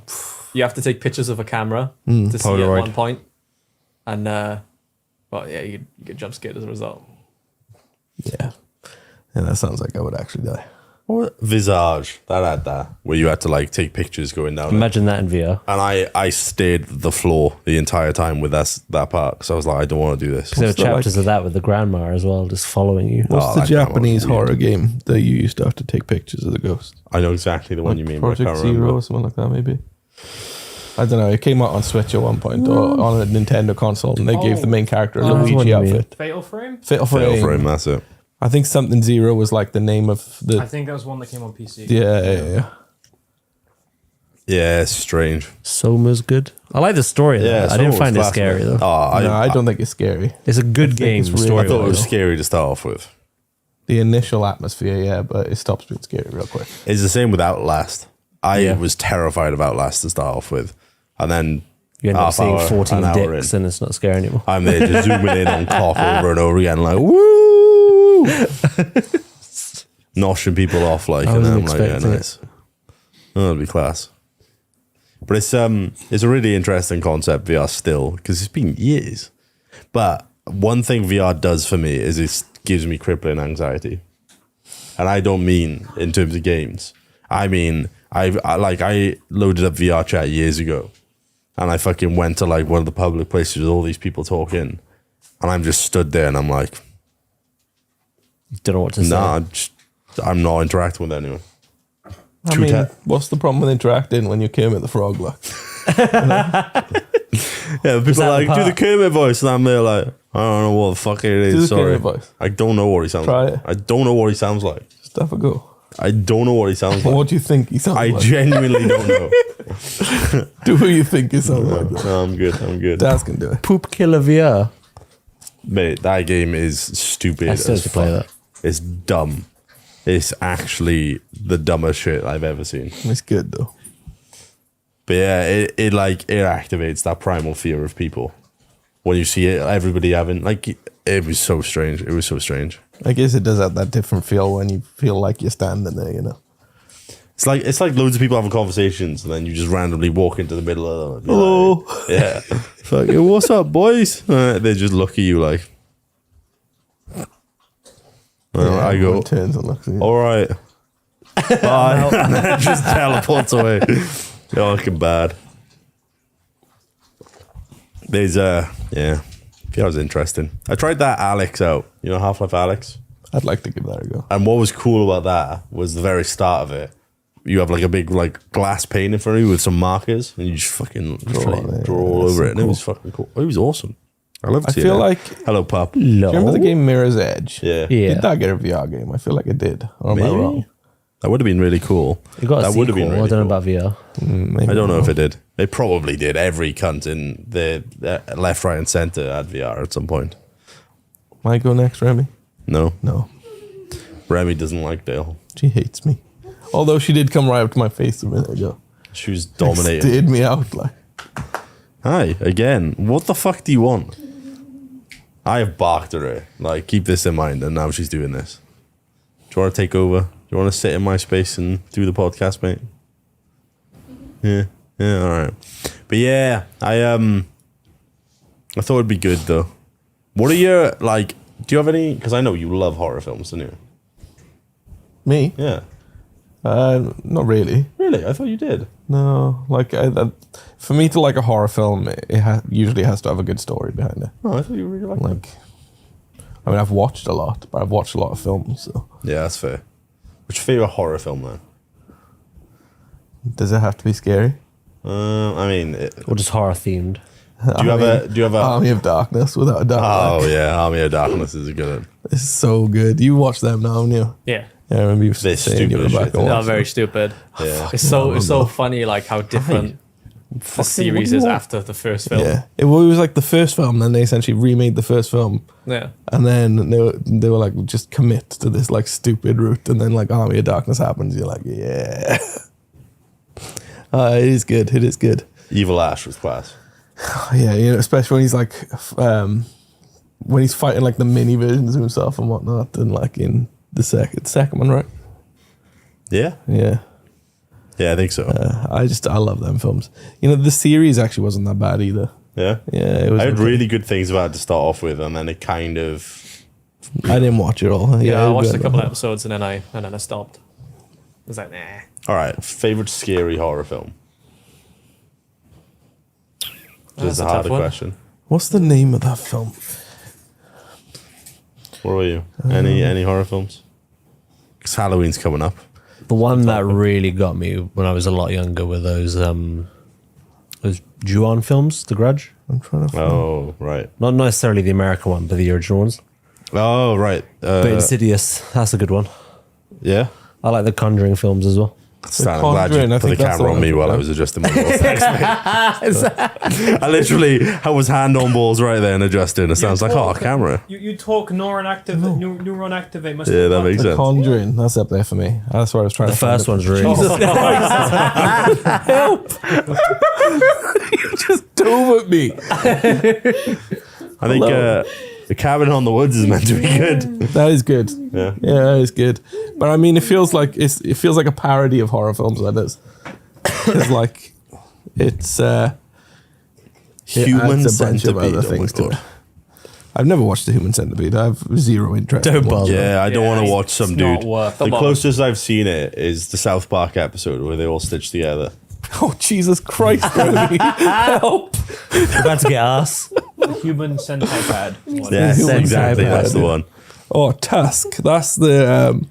You have to take pictures of a camera to see Polaroid. at one point. And, you get jump scared as a result. Yeah, that sounds like I would actually die. Or Visage, that had that, where you had to like take pictures going down. Imagine that in VR. And I stared at the floor the entire time with that part. So I was like, I don't want to do this. Because there were What's that chapters of that with the grandma as well, just following you. What's the that game was Japanese weird. horror game that you used to have to take pictures of the ghost? I know exactly the one you mean, but I Project can't Zero remember. or something like that, maybe. I don't know. It came out on Switch at one point or on a Nintendo console, and they gave the main character a Oh, that's what Luigi you mean. outfit. Fatal Frame? Fatal Fatal Frame. Frame, that's it. I think something Zero was like the name of the. I think that was one that came on PC. Yeah. Yeah, it's strange. Soma's good. I like the story. Yeah, Though. I didn't Soma's find it class, scary man. though. Oh, No, I don't think it's scary. It's a good game. it's really- Story. I thought it was though. scary to start off with. The initial atmosphere, yeah, but it stops being scary real quick. It's the same with Outlast. I Yeah. was terrified of Outlast to start off with. And then You end up half seeing hour, 14 an hour dicks in, and it's not scary anymore. I'm there just zooming in on cock over and over again, like, woo! Noshing people off, like, I and then I'm wasn't like, yeah, expecting nice. Oh, that'd be class. But it's a really interesting concept, VR still, because it's been years. But one thing VR does for me is it gives me crippling anxiety. And I don't mean in terms of games. I mean, I loaded up VR chat years ago, and I fucking went to like one of the public places with all these people talking, and I'm just stood there and I'm like, Don't know what to say. nah, I'm not interacting with anyone. I True mean, ta- what's the problem with interacting when you Kermit the Frog? Like, Yeah, people that are the like, do the part? Kermit voice, and I'm there like, I don't know what the fuck it is. Do the Sorry, Kermit voice. I don't know what he sounds Try like. it. I don't know what he sounds like. just have a go. I don't know what he sounds like. What do you think he sounds I like? genuinely don't know. Do what you think he sounds like. No, I'm good. I'm good. Daz can do it. Poop Killer VR. Mate, that game is stupid I still as have to play fuck. It's dumb. It's actually the dumbest shit I've ever seen. It's good though. But yeah, it activates that primal fear of people when you see it. Everybody having like it was so strange. It was so strange. I guess it does have that different feel when you feel like you're standing there, you know. It's like loads of people having conversations, and then you just randomly walk into the middle of them. And be Hello. like, yeah. Fucking, what's up, boys? They just look at you like. I go, everyone turns and looks at you. all right, bye, and then just teleports away. You're looking bad. There's yeah, that was interesting. I tried that Alex out. You know Half-Life Alex. I'd like to give that a go. And what was cool about that was the very start of it. You have like a big like glass pane in front of you with some markers, and you just fucking draw on it. all That's over so it, and it was cool. fucking cool. It was awesome. I love I to feel like. hello, pup. Do you remember the game Mirror's Edge? Yeah. Yeah. Did that get a VR game? I feel like it did. Or am I Maybe? wrong? That would have been really cool. You got a That sequel. would have been really I don't know cool. about VR. Maybe I don't know if not. it did. It probably did. Every cunt in the left, right, and center had VR at some point. Might I go next, Remy? No, No. Remy doesn't like Dale. She hates me. Although she did come right up to my face a minute ago. She was dominating. Stared me out like. Hi again. What the fuck do you want? I have barked at her. Like, keep this in mind. And now she's doing this. Do you want to take over? Do you want to sit in my space and do the podcast, mate? Yeah. Yeah. All right. But yeah, I thought it'd be good though. What are your like? Do you have any? Because I know you love horror films, don't you? Me? Yeah. Not really. Really? I thought you did. No. Like, for me to like a horror film, it usually has to have a good story behind it. Oh, I thought you really liked it. Like, I mean, I've watched a lot, but I've watched a lot of films. So, Yeah, that's fair. What's your favorite horror film then? does it have to be scary? I mean, Or just horror themed. do you have a? Army of Darkness, without a doubt. Oh Like, yeah, Army of Darkness is a good one. it's so good. You watched them now, haven't you? Yeah. Yeah, I remember you They're saying you were stupid as back shit, and yeah. No, watched very them. stupid. Yeah. It's so funny like how different the series is after the first film. Yeah, it was like the first film, then they essentially remade the first film, Yeah. and then they were like, just commit to this like stupid route, and then like Army of Darkness happens. You're like, yeah, it is good. It is good. Evil Ash was class. Yeah, you know, especially when he's like, when he's fighting like the mini versions of himself and whatnot, and like in the second one, right? Yeah. Yeah. Yeah, I think so. I love them films. You know, the series actually wasn't that bad either. Yeah. Yeah, it was. I had okay. really good things about it to start off with, and then it kind of. I didn't watch it all. Yeah, I it watched a went- couple episodes and then I stopped. I was like, nah. All right, favorite scary horror film. This is That's a a harder tough one. question. What's the name of that film? What about you? Any horror films? Because Halloween's coming up. The one that really got me when I was a lot younger were those Ju-on films, The Grudge. I'm trying to. Oh, right. Not necessarily the American one, but the original ones. Oh, right. But Insidious, that's a good one. Yeah. I like the Conjuring films as well. Stan, I'm glad Conjuring, you I put the think that's camera the on me one. while I was adjusting my balls. Thanks, mate. I was hand on balls right there and adjusting. It sounds like, oh, camera. You talk neuron activate. Must Yeah, that be makes The sense. Conjuring, that's up there for me. That's what I was trying The to find first it. one's really You just dove at me. I think The Cabin on the Woods is meant to be good. That is good. Yeah. Yeah, that is good. But I mean, it feels like a parody of horror films. That is. It's like it's Human adds a bunch of Centipede. other Oh my things to God. it. I've never watched The Human Centipede. I have zero interest. Don't in it. bother. Yeah, I don't Yeah, want to it's- watch some it's not dude. worth The the bother. closest I've seen it is the South Park episode where they all stitch together. Oh Jesus Christ! Remy. Help! We're about to get us. human centipede. Yes, Human exactly. Centipede. That's the one. Oh, Tusk. That's the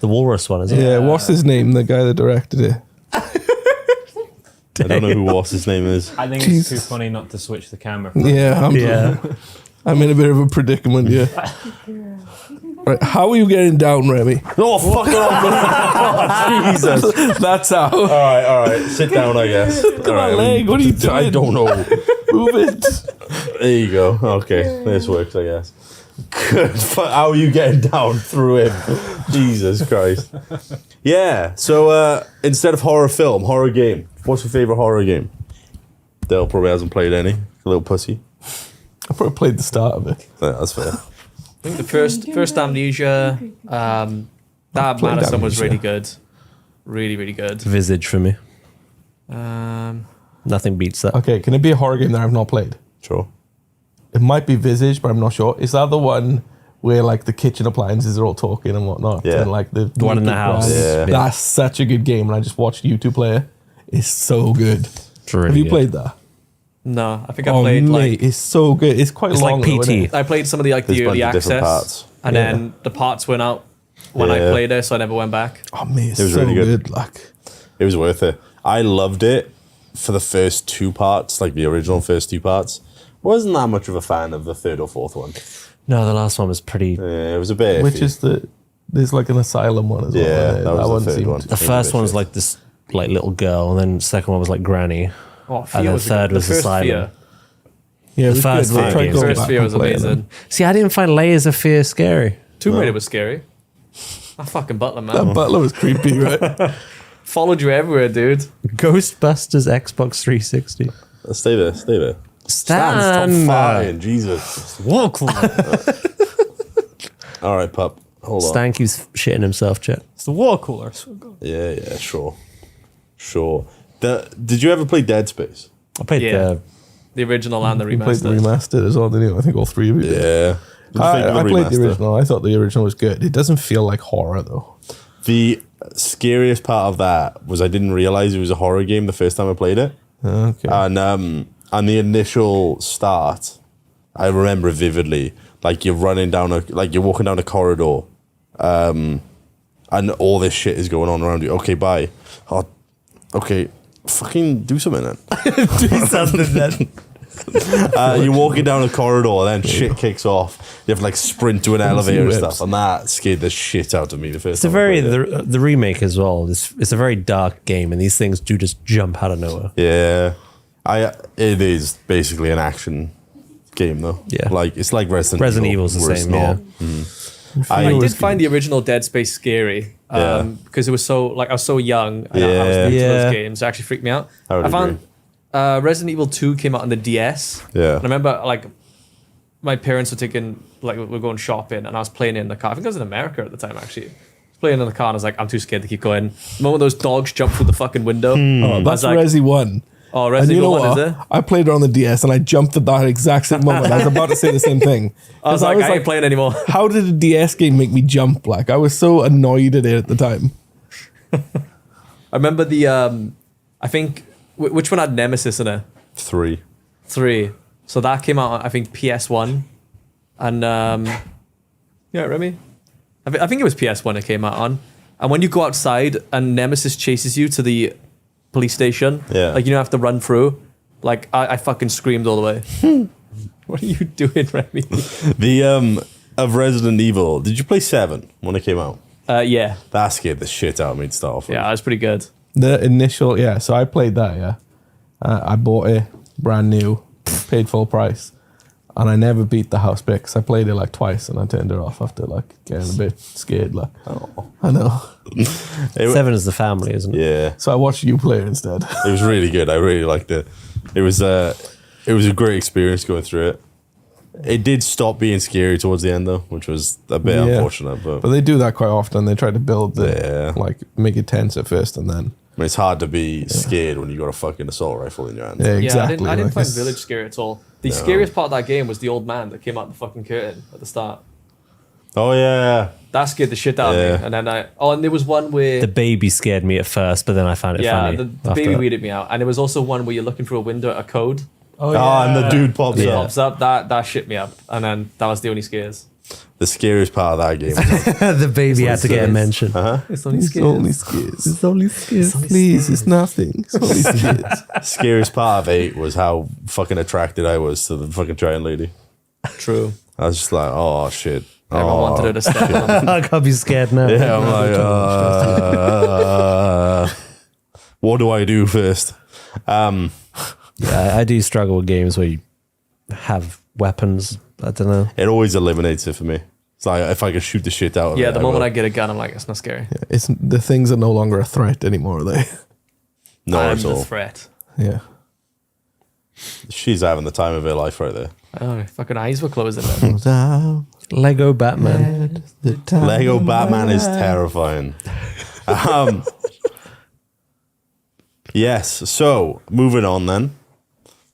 The walrus one, isn't it? yeah. What's his name? The guy that directed it. I don't know who what's his name is. I think Jesus. it's too funny not to switch the camera. Yeah. Yeah. I'm in a bit of a predicament here. Right, how are you getting down, Remy? Oh, fuck off. Jesus. That's how. All right. Sit down, I guess. Look at my leg, what are you doing? I don't know. Move it. There you go. Okay, this works, I guess. Good. How are you getting down through him? Jesus Christ. Yeah. So instead of horror film, horror game. What's your favorite horror game? Dale probably hasn't played any. Little pussy. I probably played the start of it. Yeah, that's fair. I think the first Amnesia, that played Madison was Amnesia. really good. Really, really good. Visage for me. Um, Nothing beats that. Okay, can it be a horror game that I've not played? Sure. It might be Visage, but I'm not sure. Is that the one where like the kitchen appliances are all talking and whatnot? Yeah. And like the one in the house. Yeah. That's such a good game, and I just watched YouTube play it. It's so good. It's really Have you good. played that? no, I think I Oh, played mate, it's so good. It's quite It's long. like though, isn't PT. it? I played some of the There's the a bunch early of different access, parts. and Yeah. then the parts went out when I Yeah. played it, so I never went back. Oh mate, it's It was so really good. good. Like, It was worth it. I loved it for the first two parts, like the original first two parts. Wasn't that much of a fan of the third or fourth one. No, the last one was pretty. Yeah, it was a bit. Which iffy. is there's like an asylum one as well. Yeah, that was the third seemed- one. The first one was like this like little girl, and then the second one was like Granny. Oh, And then was third was the first Asylum. Fear. Yeah, it The was first good. We'll Fear try games. going First back Fear and was play them. amazing. See, I didn't find Layers of Fear scary. Tomb Raider was scary. That fucking butler, man. That butler was creepy, right? Followed you everywhere, dude. Ghostbusters Xbox 360. Stay there. Stop Stan. fighting, Jesus. Walk. All right, pup. Hold on. Stan keeps shitting himself, chat. It's the water cooler. Yeah, sure. Did you ever play Dead Space? I played Yeah. The original and the We played the remaster. remastered as well, didn't you? I think all three of you did. Yeah. What do you think of I played the remaster? original. I thought the original was good. It doesn't feel like horror though. The scariest part of that was I didn't realize it was a horror game the first time I played it. Okay. And on the initial start, I remember it vividly. Like you're walking down a corridor, and all this shit is going on around you. Okay, bye. Oh, okay, fucking do something then. Do something then. You're walking down a corridor, then shit kicks off. You have to like sprint to an elevator and whips. stuff, and that scared the shit out of me the first It's a time. very I played it. the remake as well. It's a very dark game, and these things do just jump out of nowhere. Yeah, it is basically an action game though. Yeah. like it's like Resident Evil's the where it's same. not. Yeah, I was did find the original Dead Space scary Yeah. because it was so like I was so young and I was Yeah. new to Yeah. those games. It actually freaked me out. I would found Resident Evil 2 came out on the DS. Yeah. And I remember like my parents were we're going shopping and I was playing it in the car. I think I was in America at the time actually. I was playing in the car and I was like, I'm too scared to keep going. The moment those dogs jumped through the fucking window. Oh, I that's was like, Resi 1. oh, And Resident you know Evil 1 what? is it? I played it on the DS and I jumped at that exact same moment. I was about to say the same thing. I was 'Cause like, I ain't playing anymore. how did a DS game make me jump? Like, I was so annoyed at it at the time. I remember the I think which one had Nemesis in it? 3. 3. So that came out on, I think, PS1. And, yeah, Remy? I think it was PS1 it came out on. And when you go outside and Nemesis chases you to the police station, Yeah. like, you don't have to run through. Like, I fucking screamed all the way. What are you doing, Remy? The of Resident Evil. Did you play 7 when it came out? Yeah. That scared the shit out of me to start off with. Yeah, that was pretty good. The initial, yeah, so I played that, yeah. I bought it brand new, paid full price. And I never beat the house bit because I played it like twice and I turned it off after like getting a bit scared. Like, I know. 7 is the family, isn't it? Yeah, So I watched you play it instead. it was really good. I really liked it. It was a great experience going through it. It did stop being scary towards the end though, which was a bit Yeah. unfortunate. But But they do that quite often. They try to build the, Yeah. like, make it tense at first and then. I mean, it's hard to be scared when you got a fucking assault rifle in your hand. Yeah, Yeah, exactly. I didn't like, find it's- Village scary at all. The scariest part of that game was the old man that came out the fucking curtain at the start. Oh yeah, That scared the shit out Yeah. of me. And then and there was one where The baby scared me at first, but then I found it funny. the after baby that. weirded me out. And there was also one where you're looking through a window at a code. Oh, and the dude pops It up. pops up. That shit me up. And then that was the only scares. The scariest part of that game. Was The baby had to get a scares. mention. It's only It's scares. only scares. It's only scares. Please, it's nothing. It's only scares. scariest part of 8 was how fucking attracted I was to the fucking giant lady. True. I was just like, oh shit. Everyone Oh. wanted her to step on. I can't be scared now. Yeah, I'm like, what do I do first? Yeah, I do struggle with games where you have weapons. I don't know. It always eliminates it for me. It's like if I could shoot the shit out of it. Yeah, the moment will. I get a gun, I'm like, it's not scary. It's the things are no longer a threat anymore, are they? Not I'm at the all. threat. Yeah. She's having the time of her life right there. Oh, fucking eyes were closing then. Lego Batman. Lego Batman is terrifying. Yes, so moving on then.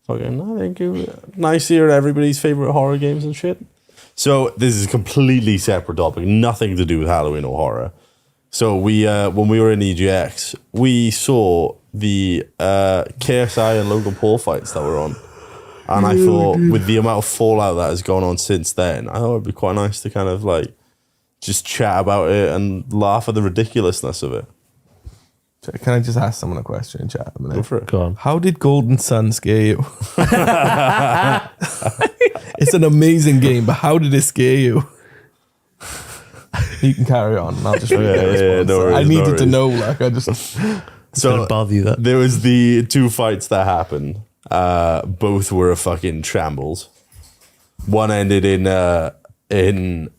Fucking, I think nice to hear everybody's favorite horror games and shit. So this is a completely separate topic, nothing to do with Halloween or horror. So we, when we were in EGX, we saw the KSI and Logan Paul fights that were on. And I thought, with the amount of fallout that has gone on since then, I thought it'd be quite nice to kind of like just chat about it and laugh at the ridiculousness of it. Can I just ask someone a question in chat? Go for it. Go on. How did Golden Sun scare you? It's an amazing game, but how did it scare you? You can carry on. And I'll just read the response. no worries, I needed no to know. Like I just. So bother you that. there was the 2 fights that happened. Both were a fucking shambles. One ended in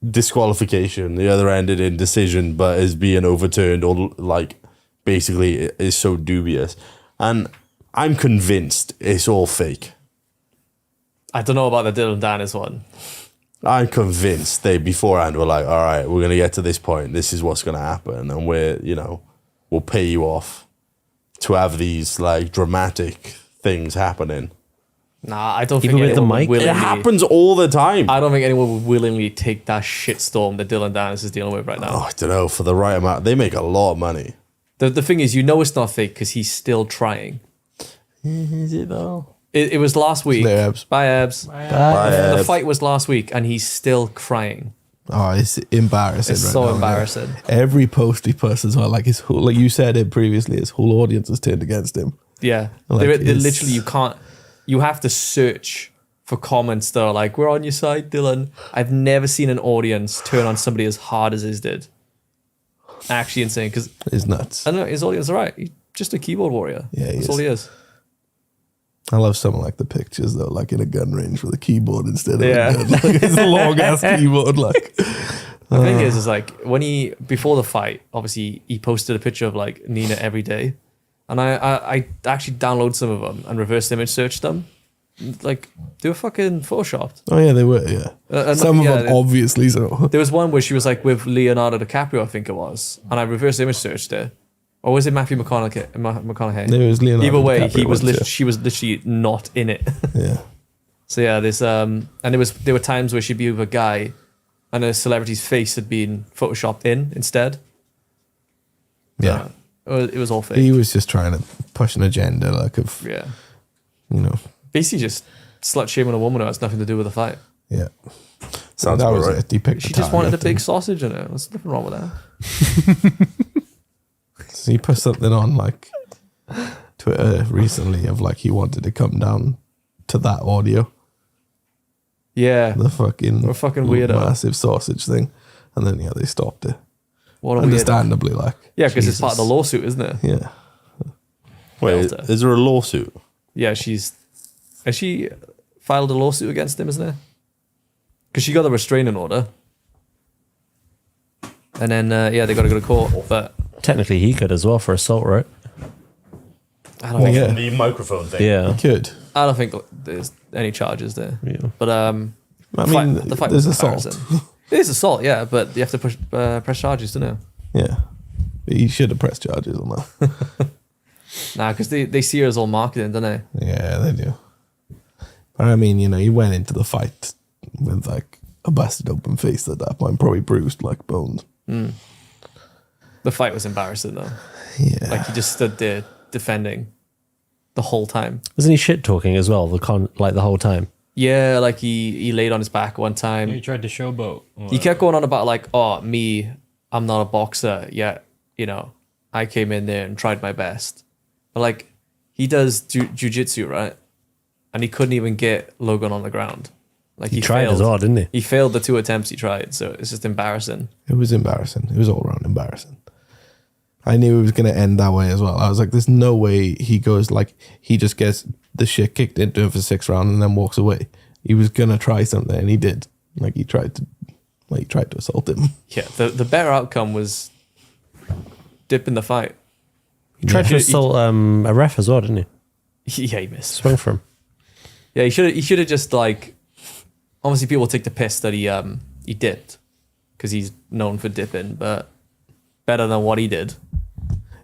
disqualification. The other ended in decision, but is being overturned or like basically is so dubious. And I'm convinced it's all fake. I don't know about the Dylan Dennis one. I'm convinced they beforehand were like, all right, we're going to get to this point. This is what's going to happen. And we'll pay you off to have these like dramatic things happening. Nah, I don't Even think with the anyone mic? would It willingly. happens all the time. I don't think anyone would willingly take that shitstorm that Dylan Dennis is dealing with right now. Oh, I don't know. For the right amount, they make a lot of money. The thing is, it's not fake because he's still trying. Is it though? It was last week. There, Ebs. Bye, Ebs. The fight was last week, and he's still crying. Oh, it's embarrassing. It's right so now, yeah. embarrassing. Every post he posts as well, like his whole, like you said it previously, his whole audience has turned against him. Yeah, Like, they're it's- literally you have to search for comments that are like, "We're on your side, Dylan." I've never seen an audience turn on somebody as hard as his did. Actually insane, because It's nuts. I don't know, his audience is right. He's just a keyboard warrior. Yeah, he That's is. all he is. I love some of like the pictures though, like in a gun range with a keyboard instead of Yeah. a gun. Like it's a long ass keyboard. Like The thing is like when before the fight, obviously he posted a picture of like Nina every day, and I actually downloaded some of them and reverse image searched them. Like they were fucking photoshopped. oh yeah, they were. Yeah, some of them they- obviously so. There was one where she was like with Leonardo DiCaprio, I think it was, and I reverse image searched it. Or was it Matthew McConaughey? There was Leonardo Either way, DiCaprio she was literally not in it. Yeah, So yeah, and there were times where she'd be with a guy, and a celebrity's face had been photoshopped in instead. yeah. It was all fake. He was just trying to push an agenda, like of Yeah, basically just slut shaming a woman who has nothing to do with the fight. yeah. Sounds that about was right. it. He picked She the just wanted a target big and- sausage in it. There's nothing wrong with that. So he put something on like Twitter recently of like he wanted to come down to that audio, Yeah, the fucking What a fucking weirdo. massive sausage thing, and then they stopped it. what a weirdo. Understandably, like Yeah, because it's part of the Jesus. lawsuit, isn't it? Yeah, Wait, Delta. is there a lawsuit? Yeah, has she filed a lawsuit against him, isn't there? Because she got a restraining order. And then, they got to go to court. But Technically, he could as well for assault, right? I don't Well, think yeah. The microphone thing. Yeah. could. I don't think there's any charges there. Yeah. But I the mean, fight there's was assault. embarrassing. It is assault, yeah, but you have to press charges, don't you? Yeah, but he should have pressed charges on that. Nah, because they see her as all marketing, don't they? Yeah, they do. But I mean, he went into the fight with like a busted open face at that point, probably bruised like bones. The fight was embarrassing though. Yeah, Like he just stood there defending the whole time. Wasn't he shit talking as well? The whole time. Yeah, like he laid on his back one time. He tried to showboat. He kept going on about like, oh, I'm not a boxer yet. I came in there and tried my best. But like, he does jujitsu, right? And he couldn't even get Logan on the ground. Like He tried failed. as well, didn't he? He failed the 2 attempts he tried, so it's just embarrassing. it was embarrassing. It was all around embarrassing. I knew it was going to end that way as well. I was like, there's no way he goes like he just gets the shit kicked into him for 6 rounds and then walks away. He was going to try something, and he did. Like he tried to assault him. Yeah, the better outcome was dip in the fight. He tried to assault a ref as well, didn't he? Yeah, he missed. Swung for him. Yeah, he should have just like. Obviously, people take the piss that he dipped because he's known for dipping, but better than what he did.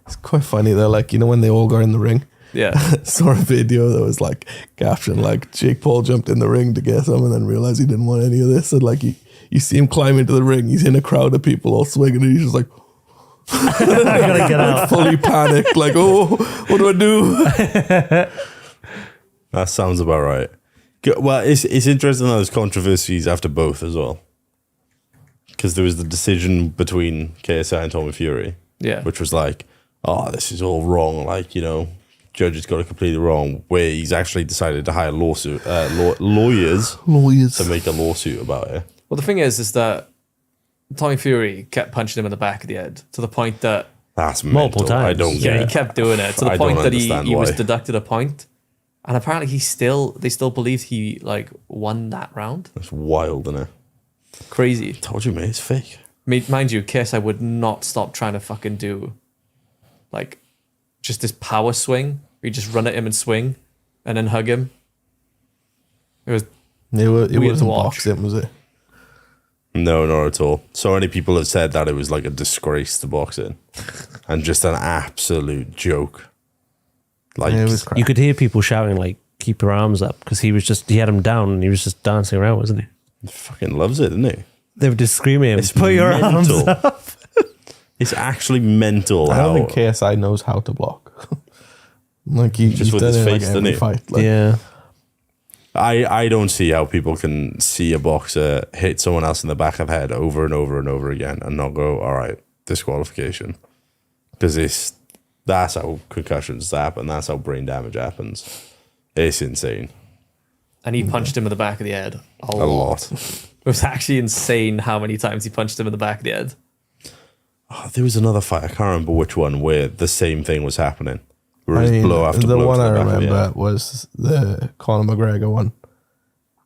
It's quite funny though. Like when they all got in the ring. Yeah, Saw a video that was like captioned like Jake Paul jumped in the ring to get some and then realized he didn't want any of this, and like you see him climb into the ring, he's in a crowd of people all swinging and he's just like I gotta get out. fully panicked, like, oh, what do I do? That sounds about right. Well, it's interesting that there's controversies after both as well. Because there was the decision between KSI and Tommy Fury, yeah. which was like, oh, this is all wrong. Like, judge has got it completely wrong. Where he's actually decided to hire lawyers to make a lawsuit about it. Well, the thing is that Tommy Fury kept punching him in the back of the head to the point that That's Multiple mental. I times. don't yeah, get he kept doing it to the I point don't that he understand was why. deducted a point, and apparently they still believed he like won that round. It's wild, isn't it? Crazy. Told you, mate. It's fake. Mind you, KSI would not stop trying to fucking do like just this power swing. You just run at him and swing, and then hug him. It was It to wasn't watch. boxing, was it? No, not at all. So many people have said that it was like a disgrace to boxing and just an absolute joke. Like, Yeah, it was crap. You could hear people shouting like, "Keep your arms up," because he had him down and he was just dancing around, wasn't he? fucking loves it, doesn't he? They were just screaming, It's "Put your arms mental. up!" It's actually mental I don't how think KSI knows how to block. Like he's Just with done his it in, face, like, every doesn't he? fight. Like, Yeah, I don't see how people can see a boxer hit someone else in the back of the head over and over and over again and not go, all right, disqualification. Because that's how concussions happen. That's how brain damage happens. It's insane. and he punched him in the back of the head a A lot. lot. It was actually insane how many times he punched him in the back of the head. Oh, there was another fight. I can't remember which one where the same thing was happening. Where it I was mean, blow after the blow one to I the back of the remember head. was the Conor McGregor one,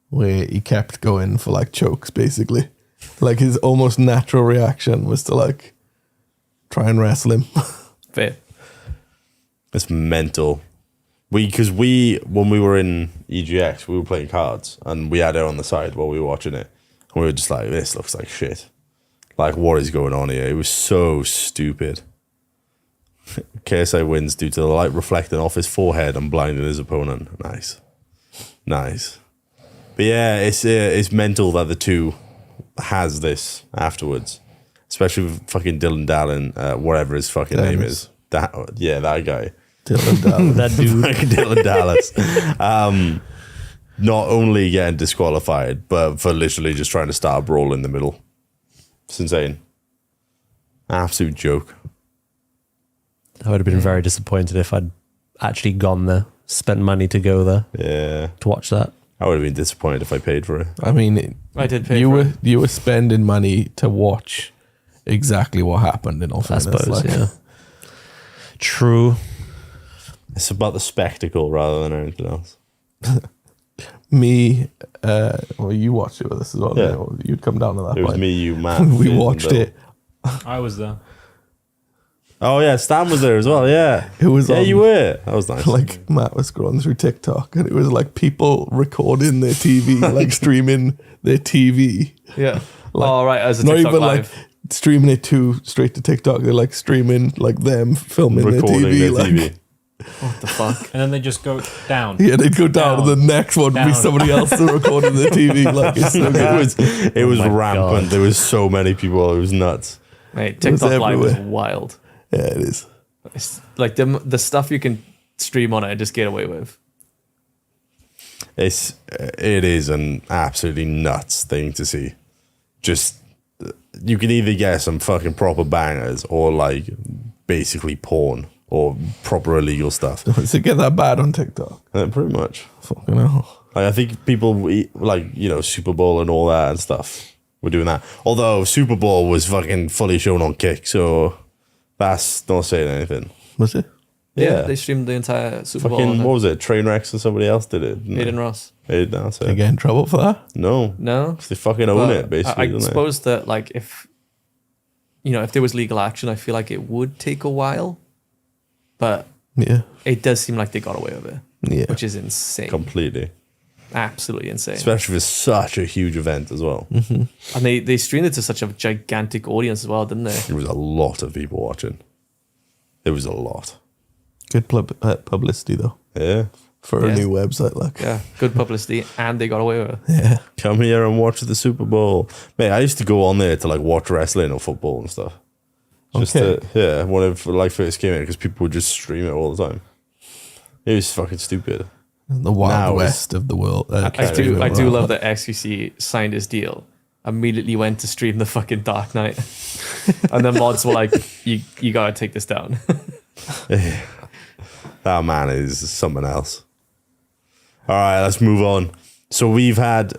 where he kept going for like chokes, basically. Like his almost natural reaction was to like try and wrestle him. Fair. It's mental. Because when we were in EGX, we were playing cards and we had it on the side while we were watching it. And we were just like, this looks like shit. Like, what is going on here? It was so stupid. KSI wins due to the light reflecting off his forehead and blinding his opponent. Nice. Nice. But yeah, it's mental that the two has this afterwards. Especially with fucking Dylan Dallin, whatever his fucking name Dennis. is. That guy. Dylan Dallas. that dude. Like Dylan Dallas. Not only getting disqualified, but for literally just trying to start a brawl in the middle. It's insane. Absolute joke. I would have been very disappointed if I'd actually gone there, spent money to go there Yeah. to watch that. I would have been disappointed if I paid for it. I mean, I did pay you for were it. you were spending money to watch exactly what happened. In all I fairness, suppose, like, yeah. True. It's about the spectacle rather than anything else. Me, well, you watched it with us as well. Yeah. You know, you'd come down to that It was point. me, you, Matt. We Fizz, and watched Bill. it. I was there. Oh yeah, Stan was there as well. Yeah, It was Yeah, on- you were. That was nice. Like Matt was scrolling through TikTok, and it was like people recording their TV, like streaming their TV. Yeah. Like, oh, right. As a Not TikTok even live. like streaming it straight to TikTok. They're like streaming like them filming Recording their TV. their like, TV. What the fuck? And then they just go down. Yeah, they'd go down, and the next one would be Down. somebody else that recorded their TV. Like it's so good. It was my rampant. God. There was so many people. It was nuts. Mate, was TikTok live was everywhere. wild. Yeah, it is. It's like the stuff you can stream on it and just get away with. It is an absolutely nuts thing to see. Just you can either get some fucking proper bangers or like basically porn or proper illegal stuff. Does it get that bad on TikTok? Pretty much. Fucking hell. Like I think people like Super Bowl and all that and stuff were doing that. Although Super Bowl was fucking fully shown on Kick, so that's not saying anything. Was it? Yeah, they streamed the entire Super Bowl. Fucking on what was it? Trainwrecks and somebody else did it. didn't they? Aiden Ross. Aiden, that's Did I it. get in trouble for that? No, No, they fucking own Well, it basically. I don't they? suppose that like if there was legal action, I feel like it would take a while, but Yeah. it does seem like they got away with it, Yeah. which is insane, Completely, absolutely insane. especially for such a huge event as well. And they streamed it to such a gigantic audience as well, didn't they? There was a lot of people watching. It was a lot. Good publicity though Yeah, for Yeah. a new website. Like, Yeah, good publicity, and they got away with it. yeah. come here and watch the Super Bowl, mate. I used to go on there to like watch wrestling or football and stuff. Just Okay. when it like first came in, because people would just stream it all the time. It was fucking stupid. The wild Now it's- west of the world. I do streaming love world. that XQC signed his deal. Immediately went to stream the fucking Dark Knight, and the mods were like, "You gotta take this down." That man is something else. All right, let's move on. So we have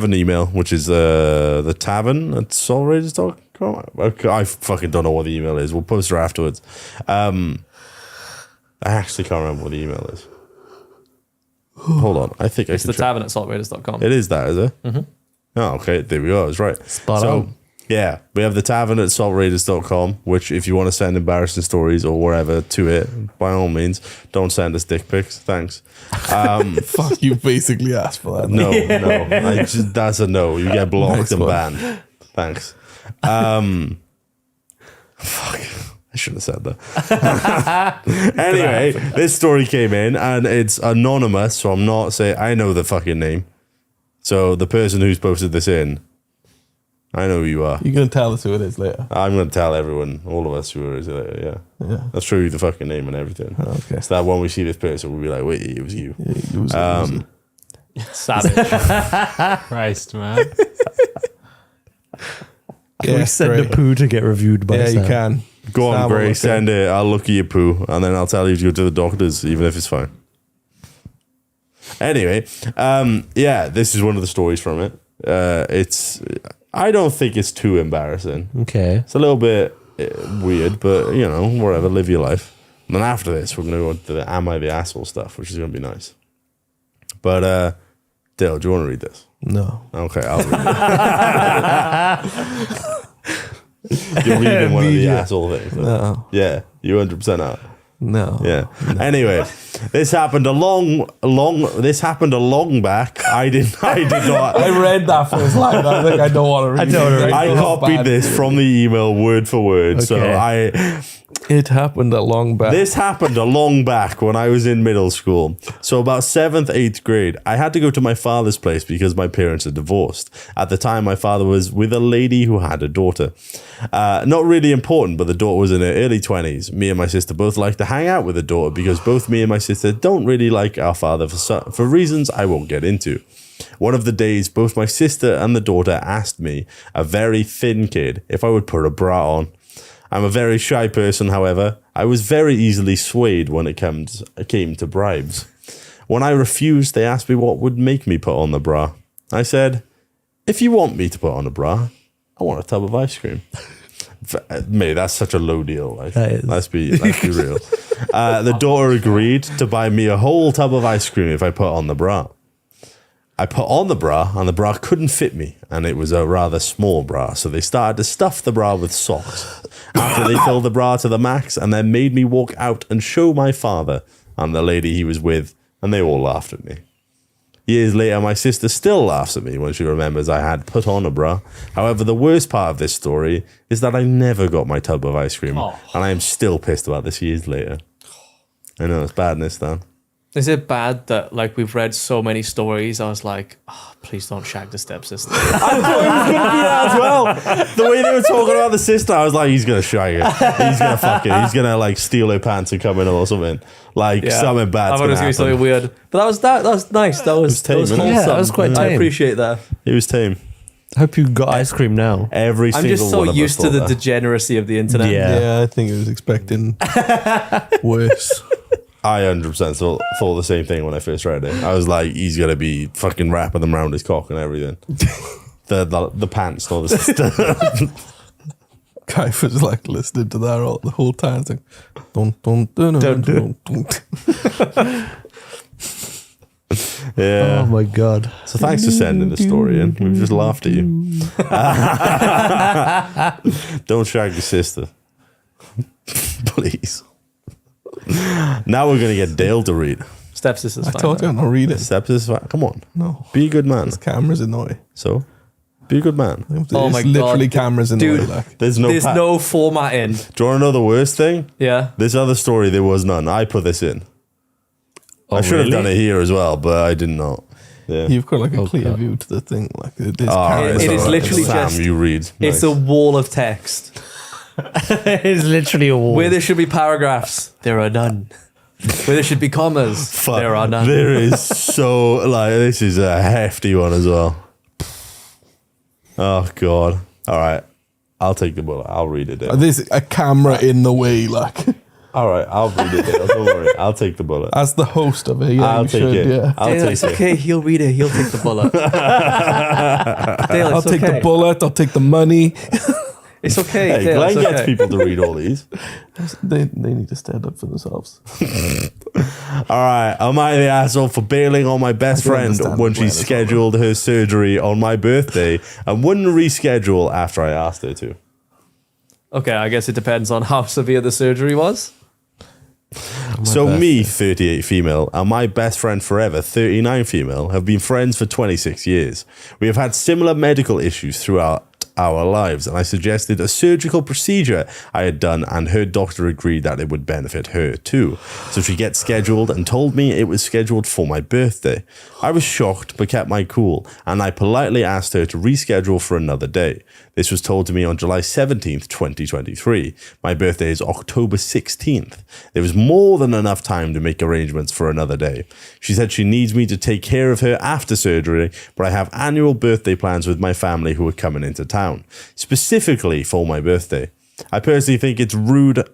an email, which is the Tavern at soulraiders.com. Okay, I fucking don't know what the email is. We'll post her afterwards. I actually can't remember what the email is. Hold on. I think It's the Tavern at saltraiders.com. It is that, is it? Mm-hmm. Oh, okay. There we go. I was right. Spot on. Yeah, we have the Tavern at saltraiders.com, which if you want to send embarrassing stories or whatever to it, by all means, don't send us dick pics. Thanks. Fuck, you basically asked for that. No. That's a no. You get blocked and banned. Thanks. Fuck. I should have said that. Anyway, this story came in and it's anonymous, so I'm not saying I know the fucking name. So the person who's posted this in, I know who you are. You're going to tell us who it is later. I'm going to tell everyone, all of us, who it is later, yeah. That's true, the fucking name and everything. Okay. So that when we see this person, we'll be like, wait, it was you. Yeah, you was it. Savage. Christ, man. Can we send a poo to get reviewed by Sam? you can. Go on, Sam will Gray, look send it. I'll look at your poo, and then I'll tell you to go to the doctors, even if it's fine. Anyway, this is one of the stories from it. I don't think it's too embarrassing. Okay. It's a little bit weird, but, whatever, live your life. And then after this, we're going to go into the Am I the Asshole stuff, which is going to be nice. But, Dale, do you want to read this? No. Okay, I'll read it. You're reading one of the asshole things. No. Yeah, you 100% are. No. Yeah. Anyway, this happened a long back. I did not. I read that first line. I think I don't want to read it. I copied this from the email word for word. So It happened a long back. This happened a long back when I was in middle school. So about 7th, 8th grade, I had to go to my father's place because my parents had divorced. At the time, my father was with a lady who had a daughter. Not really important, but the daughter was in her early 20s. Me and my sister both like to hang out with the daughter because both me and my sister don't really like our father for reasons I won't get into. One of the days, both my sister and the daughter asked me, a very thin kid, if I would put a bra on. I'm a very shy person, however. I was very easily swayed when it came to bribes. When I refused, they asked me what would make me put on the bra. I said, if you want me to put on a bra, I want a tub of ice cream. Mate, that's such a low deal. Let's be real. The daughter agreed to buy me a whole tub of ice cream if I put on the bra. I put on the bra, and the bra couldn't fit me, and it was a rather small bra, so they started to stuff the bra with socks. After they filled the bra to the max, and then made me walk out and show my father and the lady he was with, and they all laughed at me. Years later, my sister still laughs at me when she remembers I had put on a bra. However, the worst part of this story is that I never got my tub of ice cream, and I am still pissed about this years later. I know, it's badness, Dan. Is it bad that we've read so many stories? I was like, please don't shag the stepsister. I thought he was going to be that as well. The way they were talking about the sister, I was like, he's going to shag her. He's going to fuck it. He's going to steal her pants and come in or something. Something bad's I thought it was going to be something weird. But that was nice. That was tame, wholesome. yeah, that was quite I tame. appreciate that. It was tame. Hope you got ice cream now. Every I'm single just so one of us used to thought the that. degeneracy of the internet. Yeah. I think I was expecting worse. I 100% thought the same thing when I first read it. I was like, he's going to be fucking wrapping them around his cock and everything. the pants, not the sister. Kaif was listening to that the whole time. It's like, don't. Yeah. Oh my god. So thanks for sending the story in. We've just laughed at you. Don't shag your sister. Please. Now we're going to get Dale to read. Stepsister's I fine. told you I'm not reading. Steps is fine. Come on. No. Be a good man. There's cameras in the way. So, be a good man. There's Oh my literally God. cameras in Dude. the way. There's There's no no formatting. Do you want to know the worst thing? Yeah. This other story, there was none. I put this in. Oh, I should have really? done it here as well, but I did not. Yeah. You've got a clear God. view to the thing. All There's right, cameras It all is right. literally Sam, just- you read. It's Nice. a wall of text. It's literally a wall. Where there should be paragraphs, there are none. Where there should be commas, Fuck. there are none. There is so this is a hefty one as well. Oh God! All right, I'll take the bullet. I'll read it. Down. There's a camera in the way. All right, I'll read it. Dale. Don't worry. I'll take the bullet. As the host of it, yeah, I'll you take should, it. yeah. I'll Dale, take it's it. okay. He'll read it. He'll take the bullet. Dale, I'll it's take the okay. bullet. I'll take the money. It's okay. Hey, Dale, Glenn it's gets okay. people to read all these. They need to stand up for themselves. All right, am I the asshole for bailing on my best I don't friend understand when the she plan as well, scheduled her surgery on my birthday and wouldn't reschedule after I asked her to? Okay, I guess it depends on how severe the surgery was. So me, 38 female, and my best friend forever, 39 female, have been friends for 26 years. We have had similar medical issues throughout our lives, and I suggested a surgical procedure I had done, and her doctor agreed that it would benefit her too. So she gets scheduled and told me it was scheduled for my birthday. I was shocked but kept my cool, and I politely asked her to reschedule for another day. This was told to me on July 17th, 2023. My birthday is October 16th. There was more than enough time to make arrangements for another day. She said she needs me to take care of her after surgery, but I have annual birthday plans with my family who are coming into town, specifically for my birthday. I personally think it's rude.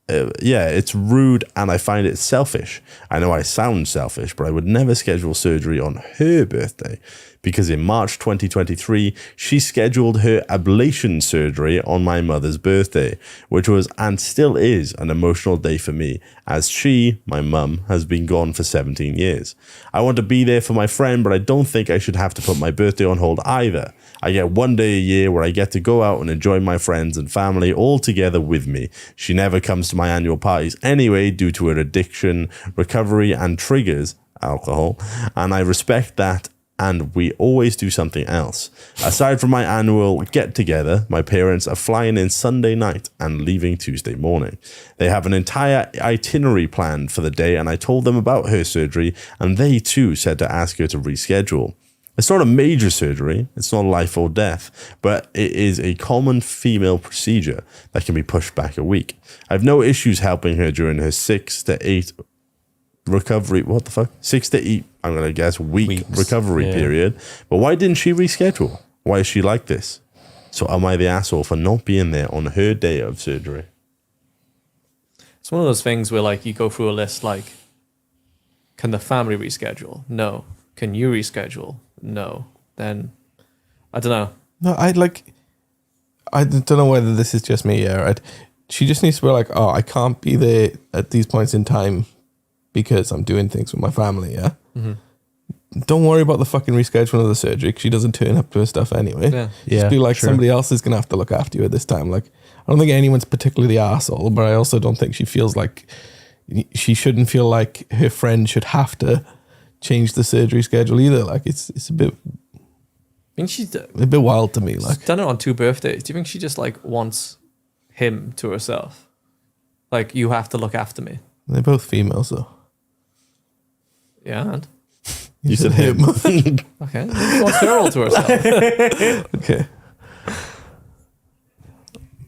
It's rude, and I find it selfish. I know I sound selfish, but I would never schedule surgery on her birthday, because in March 2023, she scheduled her ablation surgery on my mother's birthday, which was and still is an emotional day for me, as she, my mum, has been gone for 17 years. I want to be there for my friend, but I don't think I should have to put my birthday on hold either. I get one day a year where I get to go out and enjoy my friends and family all together with me. She never comes to my annual parties anyway due to her addiction, recovery, and triggers, alcohol, and I respect that, and we always do something else. Aside from my annual get-together, my parents are flying in Sunday night and leaving Tuesday morning. They have an entire itinerary planned for the day, and I told them about her surgery, and they too said to ask her to reschedule. It's not a major surgery, it's not life or death, but it is a common female procedure that can be pushed back a week. I have no issues helping her during her 6 to 8 recovery, 6 to 8, I'm going to guess, weeks. Recovery period. But why didn't she reschedule? Why is she like this? So am I the asshole for not being there on her day of surgery? It's one of those things where like you go through a list like, can the family reschedule? No. Can you reschedule? No. Then I don't know. No, I don't know whether this is just me. Yeah, right. She just needs to be like, oh, I can't be there at these points in time because I'm doing things with my family. Yeah. Mm-hmm. Don't worry about the fucking rescheduling of the surgery because she doesn't turn up to her stuff anyway. Yeah. Just be like, somebody else is gonna have to look after you at this time. Like, I don't think anyone's particularly the arsehole, but I also don't think she feels like she shouldn't feel like her friend should have to change the surgery schedule either. Like, it's a bit. I mean, she's A bit wild to me. Like, done it on 2 birthdays. Do you think she just like wants him to herself? Like, you have to look after me. they're both females though. Yeah, and You said him. okay, she wants her all to herself. Okay.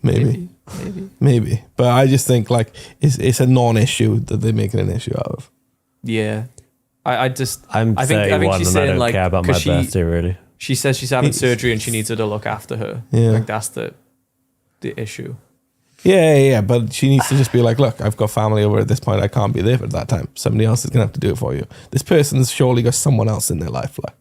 Maybe. But I just think like it's a non-issue that they're making an issue out of. Yeah, I think 31 she's and saying I don't like care about my 'cause birthday really. She says she's having surgery and she needs her to look after her. Yeah. I think that's the issue. Yeah. But she needs to just be like, look, I've got family over at this point. I can't be there at that time. Somebody else is gonna have to do it for you. This person's surely got someone else in their life. Like,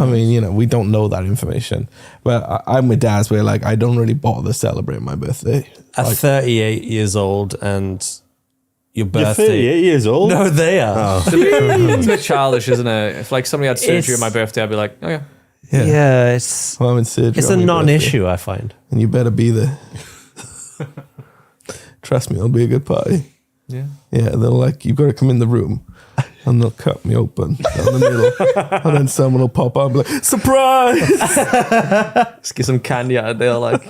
I mean, we don't know that information. But I'm with Daz where like I don't really bother celebrating my birthday. At Like, 38 years old and your You're birthday. 38 years old? No, they are. It's a bit childish, isn't it? If like somebody had surgery on my birthday, I'd be like, oh yeah. Yeah, it's well, I'm in surgery it's on a my non-issue, I find. birthday, and you better be there. Trust me, it'll be a good party. Yeah. Yeah, they're like, you've got to come in the room. And they'll cut me open down the middle. And then someone will pop up and be like, surprise! Just get some candy out there, like.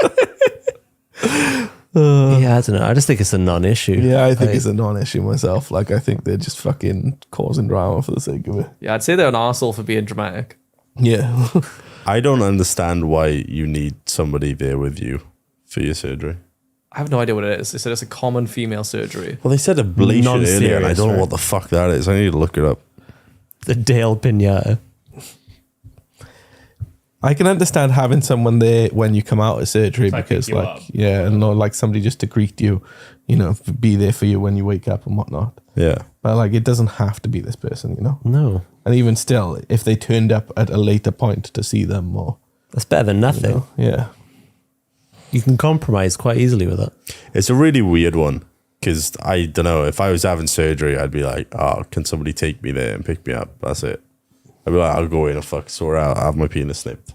Yeah, I don't know. I just think it's a non-issue. Yeah, I think Like, it's a non-issue myself. Like, I think they're just fucking causing drama for the sake of it. Yeah, I'd say they're an arsehole for being dramatic. Yeah. I don't understand why you need somebody there with you for your surgery. I have no idea what it is. They said it's a common female surgery. Well, they said ablation Non-serious, earlier, and I don't know right? what the fuck that is. I need to look it up. the Dale Pinata. I can understand having someone there when you come out of surgery To, like, because, pick you like, up. yeah, and not like somebody just to greet you, you know, be there for you when you wake up and whatnot. Yeah. But like, it doesn't have to be this person, you know. No, And even still, if they turned up at a later point to see them, or that's better than you nothing. know, yeah, You can compromise quite easily with it. It's a really weird one because I don't know. If I was having surgery, I'd be like, oh, can somebody take me there and pick me up? That's it. I'd be like, I'll go in and sort out, have my penis snipped,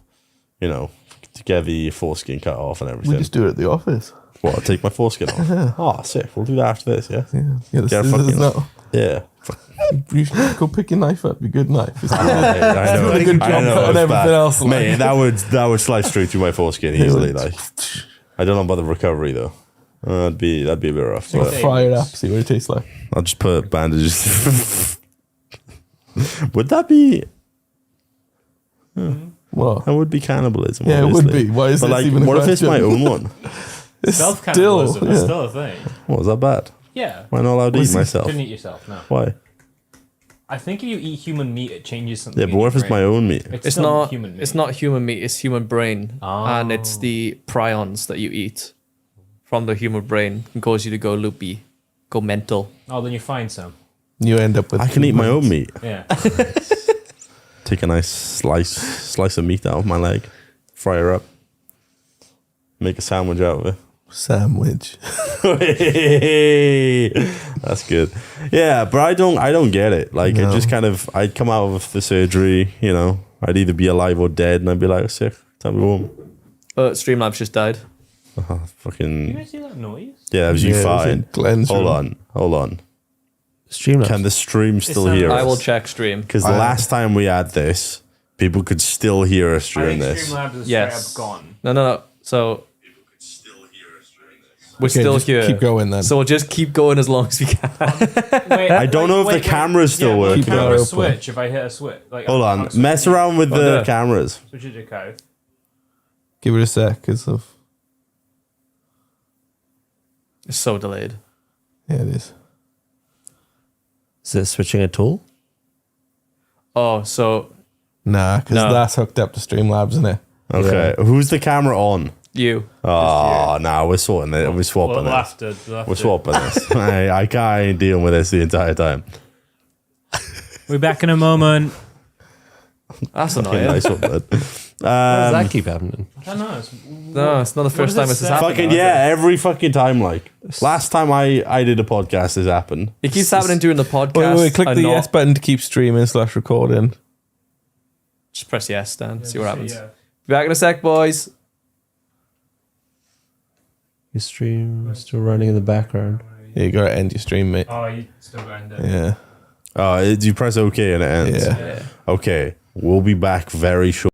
you know, to get the foreskin cut off and we everything. just do it at the office. What, I'll take my foreskin off? Oh, sick. We'll do that after this, yeah? Yeah, Get a this fucking- now. Yeah. You should go pick your knife up. Your good knife. It's I know. doing a good job I know, cutting it's everything bad. else. Like. Mate, that would slice straight through my foreskin easily. Like, I don't know about the recovery though. That'd be a bit rough. But Fry it up. See what it tastes like. I'll just put bandages. Would that be? Well, That would be cannibalism. yeah, it would obviously. be. Why is But this like, even a what if it's my question? own one? It's Self still, cannibalism is yeah. still a thing. What, is that bad? Yeah. Why not allowed to eat myself? Couldn't eat yourself, no. Why? I think if you eat human meat, it changes something. Yeah, in but what your if it's my brain. own meat? It's still not human meat. It's not human meat. It's human brain, and it's the prions that you eat from the human brain can cause you to go loopy, go mental. Oh, then you find some. You end up with. I can eat my own meat. Yeah. Take a nice slice of meat out of my leg, fry her up, make a sandwich out of it. sandwich. That's good. Yeah, but I don't get it. Like, No. it just kind of, I'd come out of the surgery, you know, I'd either be alive or dead, and I'd be like, sick, time to go home. Streamlabs just died. You Fucking, guys hear that noise? yeah, that was you Yeah, it was in fine. Glenn's Hold room. on. Streamlabs. Can the stream still not- hear I will us? check stream. Because the last time we had this, people could still hear us I during think this. Streamlabs is Yes. straight up gone. No. So we're Okay, still just here. Keep going then. So we'll just keep going as long as we can. Wait, I don't know if the camera's still will the working. Keep it camera open. switch if I hit a switch. Like, Hold I'll on, switch mess it- around with the no. cameras. Switch it to Kaif. Give it a sec, cause of It's so delayed. yeah, it is. Is it switching at all? Oh, so Nah, because No. that's hooked up to Streamlabs, isn't it? Okay, who's the camera on? you. Oh, no, we're sorting it. We're swapping We'll it. have to. We're swapping this. I ain't dealing with this the entire time. We're back in a moment. That's Okay, annoying. nice one, bud. Why does that keep happening? I don't know. No, it's not the first does time it this has say? happened. Fucking has it? yeah, every fucking time. Like last time I did a podcast, this happened. It keeps happening during the podcast. Wait, click and the not- yes button to keep streaming / recording. Just press yes, Dan. See what happens. Yeah. Be back in a sec, boys. Your stream is still running in the background. Yeah, you gotta end your stream, mate. Oh, you still got to end it. Yeah, Do you press OK and it ends? yeah. Yeah. Okay, we'll be back very short.